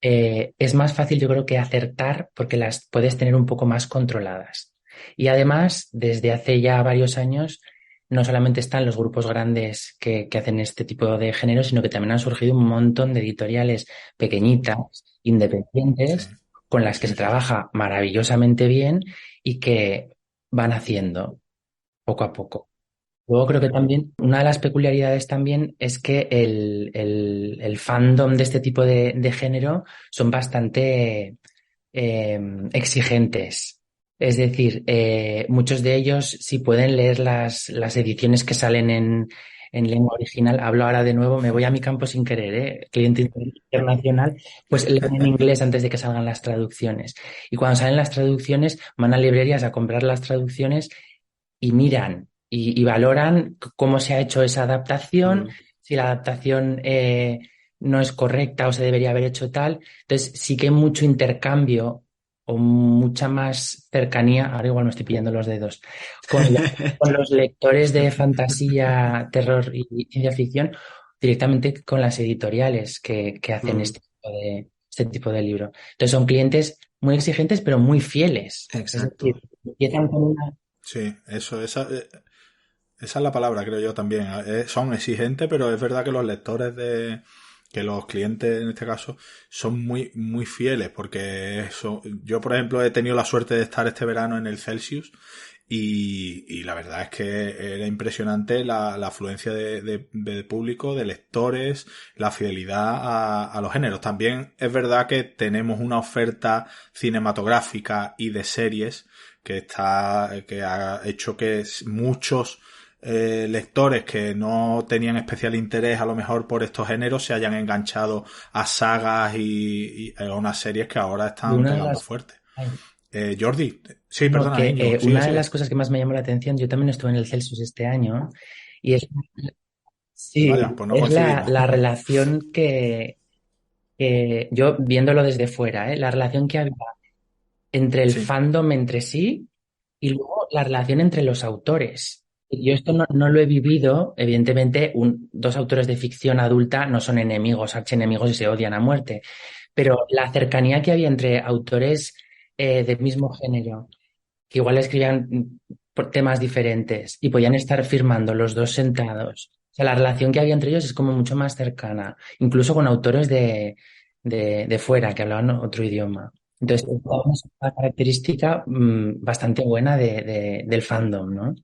es más fácil, yo creo, que acertar porque las puedes tener un poco más controladas. Y además, desde hace ya varios años, no solamente están los grupos grandes que hacen este tipo de género, sino que también han surgido un montón de editoriales pequeñitas, Sí, independientes, con las que sí, se sí, sí. trabaja maravillosamente bien y que van haciendo poco a poco. Luego creo que también una de las peculiaridades también es que el fandom de este tipo de género son bastante exigentes. Es decir, muchos de ellos, si pueden leer las ediciones que salen en lengua original, hablo ahora de nuevo, me voy a mi campo sin querer, cliente internacional, pues leen en inglés antes de que salgan las traducciones. Y cuando salen las traducciones, van a librerías a comprar las traducciones y miran y valoran cómo se ha hecho esa adaptación, Mm. si la adaptación no es correcta o se debería haber hecho tal. Entonces sí que hay mucho intercambio o mucha más cercanía, ahora igual me estoy pillando los dedos, con los lectores de fantasía, terror y ciencia ficción, directamente con las editoriales que hacen Mm. este tipo de libro. Entonces son clientes muy exigentes, pero muy fieles. Es decir, Exacto. empiezan con una. Sí, esa es la palabra, creo yo también. Son exigentes, pero es verdad que los lectores que los clientes en este caso son muy fieles, porque yo por ejemplo he tenido la suerte de estar este verano en el Celsius y la verdad es que era impresionante la afluencia de público, de lectores, la fidelidad a los géneros. También es verdad que tenemos una oferta cinematográfica y de series que ha hecho que muchos lectores que no tenían especial interés a lo mejor por estos géneros se hayan enganchado a sagas y a unas series que ahora están pegando fuerte. Jordi, sí, No, perdona, que Íñigo, una sigue, de sigue. las cosas que más me llamó la atención, yo también estuve en el Celsius este año, y Vaya, sí, pues no es coincidimos. la relación que yo viéndolo desde fuera, la relación que había entre el Sí, fandom entre sí y luego la relación entre los autores. Yo esto no lo he vivido, evidentemente, dos autores de ficción adulta no son enemigos, archienemigos y se odian a muerte, pero la cercanía que había entre autores del mismo género, que igual escribían por temas diferentes y podían estar firmando los dos sentados. O sea, la relación que había entre ellos es como mucho más cercana, incluso con autores de fuera que hablaban otro idioma. Entonces, es una característica bastante buena del fandom, ¿no?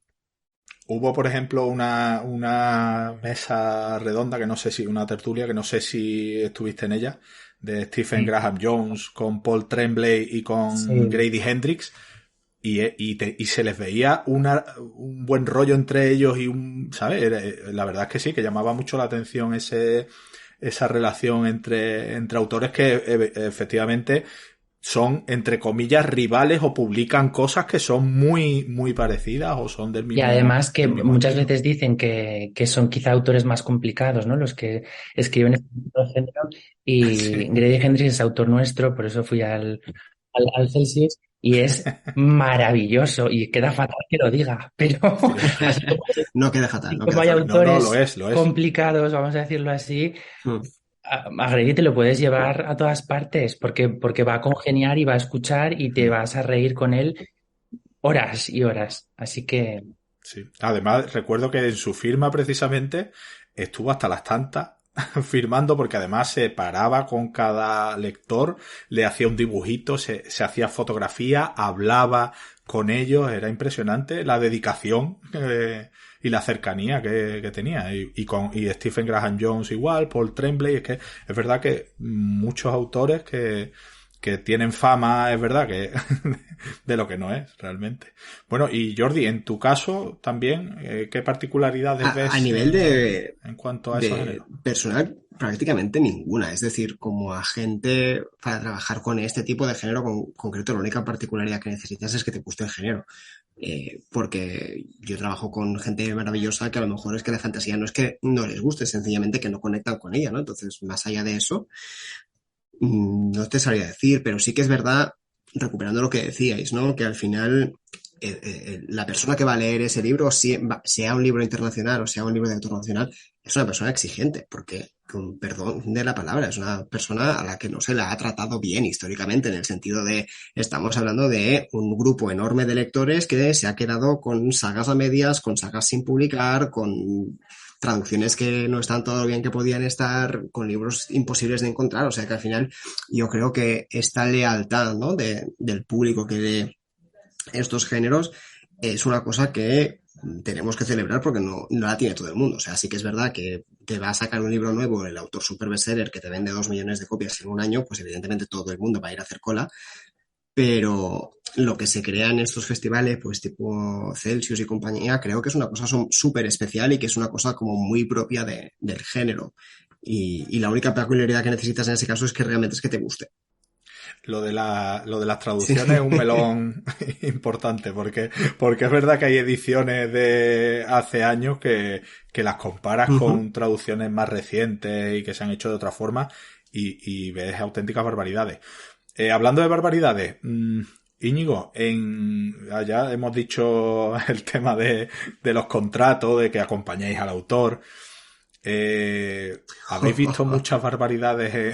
hubo, por ejemplo, una mesa redonda, que no sé si, una tertulia, que no sé si estuviste en ella, de Stephen Sí, Graham Jones con Paul Tremblay y con sí. Grady Hendrix, y se les veía un buen rollo entre ellos y ¿sabes? La verdad es que sí, que llamaba mucho la atención esa relación entre autores que efectivamente son, entre comillas, rivales o publican cosas que son muy, muy parecidas o son Y además que del mismo muchas estilo. veces dicen que son quizá autores más complicados, ¿no? Los que escriben este tipo de género. Y Sí, Grady Hendrix es autor nuestro, por eso fui al Celsius, y es maravilloso. Y queda fatal que lo diga, pero sí. No queda fatal, así no como queda hay fatal. No, no, lo autores es, lo es. complicados, vamos a decirlo así, Mm. a Grady te lo puedes llevar a todas partes, porque va a congeniar y va a escuchar y te Mm. vas a reír con él horas y horas. Así que Sí. Además, recuerdo que en su firma precisamente estuvo hasta las tantas firmando porque además se paraba con cada lector, le hacía un dibujito, se hacía fotografía, hablaba con ellos, era impresionante la dedicación y la cercanía que tenía. Y Stephen Graham Jones igual, Paul Tremblay, es que es verdad que muchos autores que tienen fama, es verdad que de lo que no es realmente. Bueno, y Jordi, en tu caso también, ¿qué particularidades A ves nivel en cuanto a esos de géneros? personal, prácticamente ninguna. Es decir, como agente para trabajar con este tipo de género concreto, la única particularidad que necesitas es que te guste el género. Porque yo trabajo con gente maravillosa que a lo mejor es que la fantasía no es que no les guste, sencillamente que no conectan con ella, ¿no? Entonces, más allá de eso, no te sabría decir, pero sí que es verdad, recuperando lo que decíais, ¿no? Que al final la persona que va a leer ese libro, sea un libro internacional o sea un libro de autor nacional, es una persona exigente, porque, con perdón de la palabra, es una persona a la que no se la ha tratado bien históricamente, en el sentido de, estamos hablando de un grupo enorme de lectores que se ha quedado con sagas a medias, con sagas sin publicar, con traducciones que no están todo bien que podían estar, con libros imposibles de encontrar. O sea que al final yo creo que esta lealtad, ¿no? Del público que lee estos géneros es una cosa que tenemos que celebrar porque no la tiene todo el mundo. O sea, sí que es verdad que te va a sacar un libro nuevo el autor super bestseller que te vende 2 millones de copias en un año, pues evidentemente todo el mundo va a ir a hacer cola, pero lo que se crea en estos festivales, pues tipo Celsius y compañía, creo que es una cosa súper especial y que es una cosa como muy propia del género. Y la única peculiaridad que necesitas en ese caso es que realmente es que te guste. Lo de las Sí. traducciones es un melón importante, porque es verdad que hay ediciones de hace años que las comparas Uh-huh. con traducciones más recientes y que se han hecho de otra forma y ves auténticas barbaridades. Hablando de barbaridades, Íñigo, allá hemos dicho el tema de los contratos, de que acompañáis al autor. ¿Habéis visto muchas barbaridades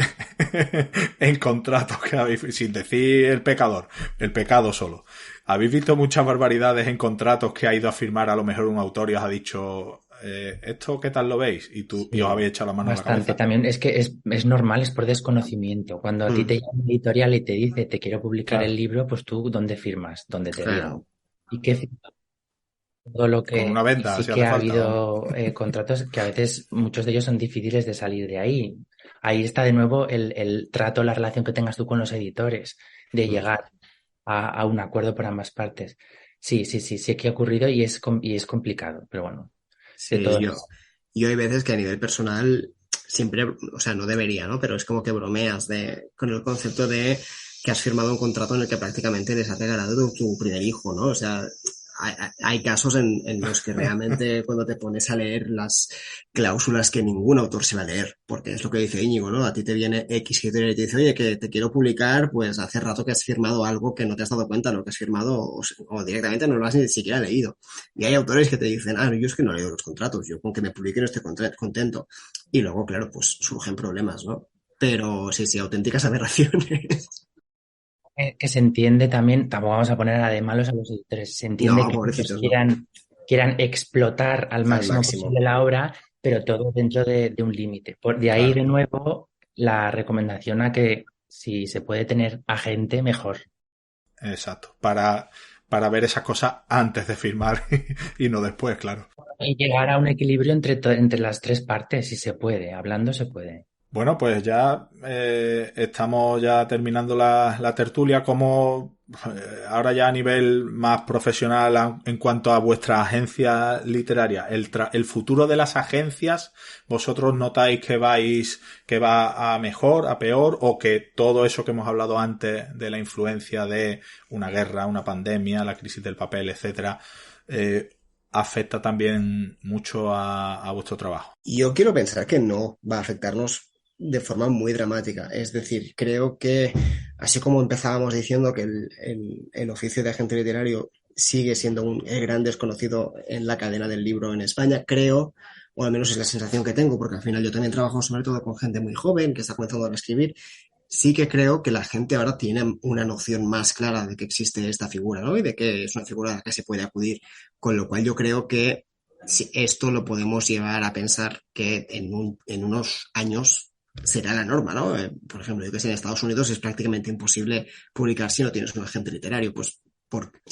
en contratos que habéis, sin decir el pecado solo? ¿Habéis visto muchas barbaridades en contratos que ha ido a firmar a lo mejor un autor y os ha dicho, ¿esto qué tal lo veis? Y os sí, habéis echado la mano a la bastante. cabeza. También es que es normal, es por desconocimiento. Cuando a ti te Mm, llama una editorial y te dice, te quiero publicar el Claro. libro, pues tú, ¿dónde firmas? Donde te digan. claro. ¿Y qué firmas? Todo lo con que una venda, sí si que hace ha falta. habido contratos que a veces muchos de ellos son difíciles de salir de ahí. Ahí está de nuevo el trato, la relación que tengas tú con los editores, de llegar a un acuerdo por ambas partes. Sí, sí, sí, sí que ha ocurrido y es complicado, pero bueno, de Sí, todos. yo hay veces que a nivel personal siempre, o sea, no debería, ¿no? Pero es como que bromeas con el concepto de que has firmado un contrato en el que prácticamente les has regalado tu primer hijo, ¿no? O sea, hay casos en los que realmente cuando te pones a leer las cláusulas que ningún autor se va a leer, porque es lo que dice Íñigo, ¿no? A ti te viene X editorial y te dice, oye, que te quiero publicar, pues hace rato que has firmado algo que no te has dado cuenta de lo que has firmado o directamente no lo has ni siquiera leído. Y hay autores que te dicen, yo es que no leo los contratos, yo con que me publiquen estoy contento. Y luego, claro, pues surgen problemas, ¿no? Pero sí, sí, auténticas aberraciones. Que se entiende también, tampoco vamos a poner a de malos a los editores, se entiende No, que ellos pobrecitos, no. quieran explotar al Al máximo máximo. posible la obra, pero todo dentro de un límite. De ahí, Claro, de nuevo, la recomendación a que si se puede tener agente, mejor. exacto. Para ver esas cosas antes de firmar y no después, claro. Y llegar a un equilibrio entre las tres partes, si se puede, hablando se puede. Bueno, pues ya estamos ya terminando la tertulia. Como ahora ya a nivel más profesional en cuanto a vuestra agencia literaria, el futuro de las agencias, ¿vosotros notáis que va a mejor, a peor, o que todo eso que hemos hablado antes de la influencia de una guerra, una pandemia, la crisis del papel, etcétera, afecta también mucho a vuestro trabajo? Yo quiero pensar que no va a afectarnos de forma muy dramática. Es decir, creo que, así como empezábamos diciendo que el oficio de agente literario sigue siendo el gran desconocido en la cadena del libro en España, creo, o al menos es la sensación que tengo, porque al final yo también trabajo sobre todo con gente muy joven que está comenzando a escribir, sí que creo que la gente ahora tiene una noción más clara de que existe esta figura, ¿no? Y de que es una figura a la que se puede acudir, con lo cual yo creo que esto lo podemos llevar a pensar que en unos años será la norma, ¿no? Por ejemplo, yo que sé, en Estados Unidos es prácticamente imposible publicar si no tienes un agente literario, pues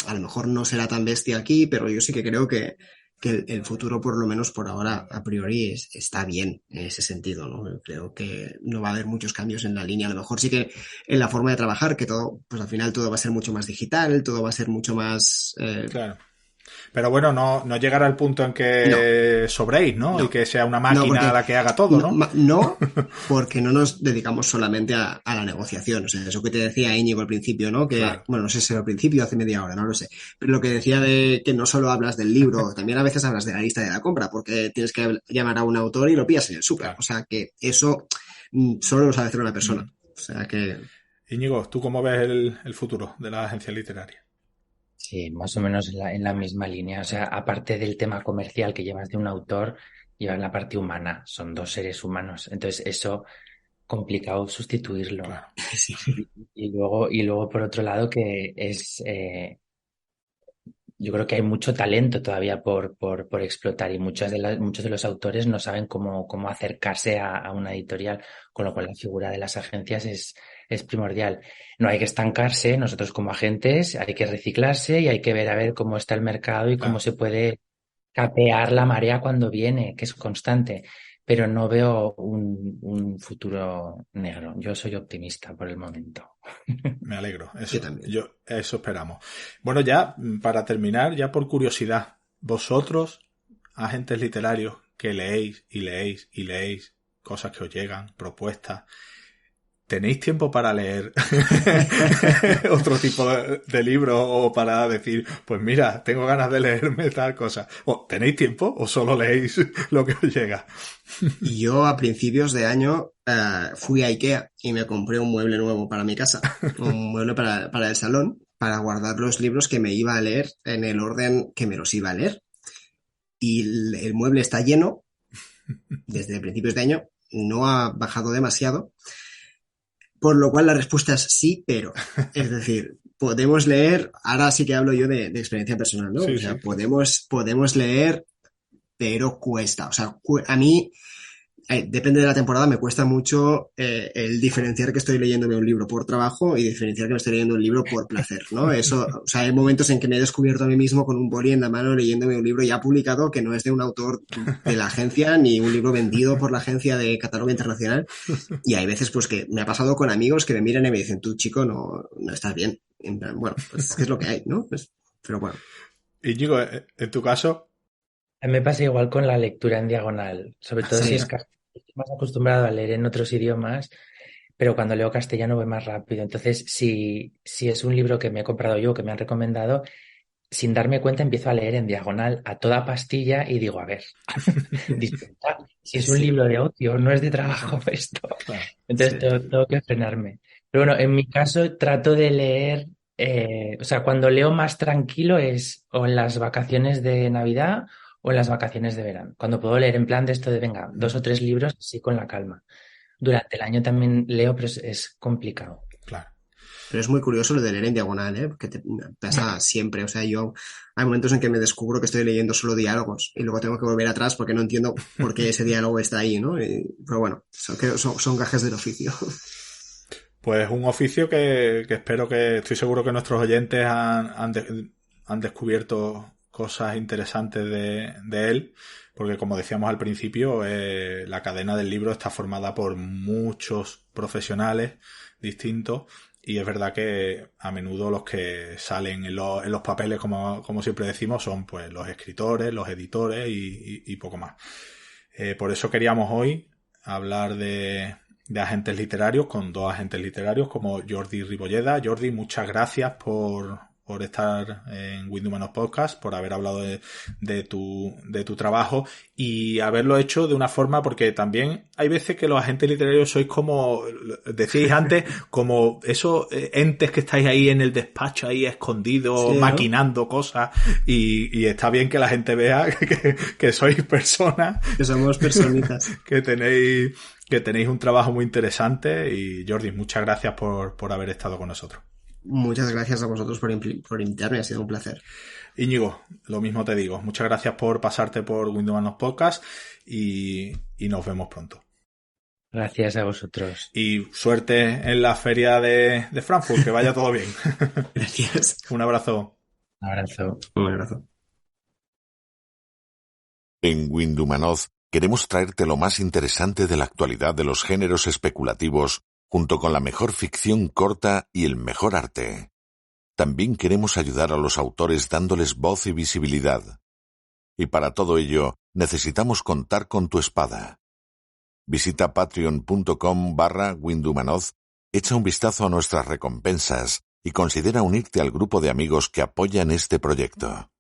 a lo mejor no será tan bestia aquí, pero yo sí que creo que el futuro, por lo menos por ahora, a priori, está bien en ese sentido, ¿no? Creo que no va a haber muchos cambios en la línea. A lo mejor sí que en la forma de trabajar, que todo, pues al final todo va a ser mucho más digital, todo va a ser mucho más... Claro. Pero bueno, no llegar al punto en No, que sobréis, ¿no? Y no. que sea una No, máquina porque la que haga todo, ¿no? no, porque no nos dedicamos solamente a la negociación. O sea, eso que te decía Íñigo al principio, ¿no? Que, Claro. bueno, no sé si era al principio o hace media hora, no lo sé. Pero lo que decía de que no solo hablas del libro, también a veces hablas de la lista de la compra, porque tienes que llamar a un autor y lo pillas en el súper. Claro. O sea, que eso solo lo sabe hacer una persona. O sea, que Íñigo, ¿tú cómo ves el futuro de la agencia literaria? Sí, más o menos en la misma línea. O sea, aparte del tema comercial que llevas de un autor, llevas la parte humana. Son dos seres humanos. Entonces, eso complicado sustituirlo. Claro. sí. Y luego por otro lado, que yo creo que hay mucho talento todavía por explotar y muchos de los autores no saben cómo acercarse a una editorial, con lo cual la figura de las agencias es primordial. No hay que estancarse, nosotros como agentes hay que reciclarse y hay que ver a ver cómo está el mercado y cómo Claro. se puede capear la marea cuando viene, que es constante. Pero no veo un futuro negro. Yo soy optimista por el momento. Me alegro. Yo también. Eso esperamos. Bueno, ya para terminar, ya por curiosidad, vosotros, agentes literarios que leéis y leéis y leéis cosas que os llegan, propuestas, ¿tenéis tiempo para leer otro tipo de libros o para decir, pues mira, tengo ganas de leerme tal cosa? ¿O tenéis tiempo o solo leéis lo que os llega? Y yo a principios de año fui a IKEA y me compré un mueble nuevo para mi casa, un mueble para el salón, para guardar los libros que me iba a leer en el orden que me los iba a leer. Y el mueble está lleno desde principios de año, no ha bajado demasiado, por lo cual la respuesta es sí, pero. Es decir, podemos leer, ahora sí que hablo yo de experiencia personal, ¿no? O Sí, sea, sí. podemos leer, pero cuesta. O sea, a mí depende de la temporada, me cuesta mucho el diferenciar que estoy leyéndome un libro por trabajo y diferenciar que me estoy leyendo un libro por placer, ¿no? Eso, o sea, hay momentos en que me he descubierto a mí mismo con un boli en la mano leyéndome un libro ya publicado que no es de un autor de la agencia ni un libro vendido por la agencia de catálogo internacional. Y hay veces pues que me ha pasado con amigos que me miran y me dicen, tú chico, no estás bien. En plan, bueno, pues es lo que hay, ¿no? Pues, pero bueno. Y Íñigo, en tu caso, A mí me pasa igual con la lectura en diagonal, sobre todo si Sí. es estoy más acostumbrado a leer en otros idiomas, pero cuando leo castellano voy más rápido. Entonces, si es un libro que me he comprado yo, que me han recomendado, sin darme cuenta empiezo a leer en diagonal a toda pastilla y digo, a ver, disfruta, si es un Sí. libro de ocio, no es de trabajo esto. claro, Entonces Sí. tengo que frenarme. Pero bueno, en mi caso trato de leer, o sea, cuando leo más tranquilo es o en las vacaciones de Navidad o en las vacaciones de verano. Cuando puedo leer en plan de esto de, venga, 2 o 3 libros, sí, con la calma. Durante el año también leo, pero es complicado. claro. Pero es muy curioso lo de leer en diagonal, ¿eh? Porque te pasa siempre. O sea, yo hay momentos en que me descubro que estoy leyendo solo diálogos y luego tengo que volver atrás porque no entiendo por qué ese diálogo está ahí, ¿no? Pero bueno, son gajes del oficio. Pues un oficio que espero que, estoy seguro que nuestros oyentes han descubierto cosas interesantes de él, porque como decíamos al principio, la cadena del libro está formada por muchos profesionales distintos y es verdad que a menudo los que salen en los papeles, como siempre decimos, son pues los escritores, los editores y poco más. Por eso queríamos hoy hablar de agentes literarios con 2 agentes literarios como Jordi Ribolleda. Jordi, muchas gracias por estar en Windumanos Podcast, por haber hablado de tu trabajo y haberlo hecho de una forma, porque también hay veces que los agentes literarios sois como, decíais antes, como esos entes que estáis ahí en el despacho, ahí escondidos, Sí, ¿no? maquinando cosas, y está bien que la gente vea que sois personas Que somos personitas. que tenéis un trabajo muy interesante. Y Jordi, muchas gracias por haber estado con nosotros. Muchas gracias a vosotros por invitarme, ha sido un placer. Íñigo, lo mismo te digo. Muchas gracias por pasarte por Windows Podcast y nos vemos pronto. Gracias a vosotros. Y suerte en la feria de Frankfurt, que vaya todo bien. Gracias. Un abrazo. Un abrazo. Un abrazo. En Windumanoz queremos traerte lo más interesante de la actualidad de los géneros especulativos, junto con la mejor ficción corta y el mejor arte. También queremos ayudar a los autores dándoles voz y visibilidad. Y para todo ello, necesitamos contar con tu espada. Visita patreon.com/Windumanoz, echa un vistazo a nuestras recompensas y considera unirte al grupo de amigos que apoyan este proyecto.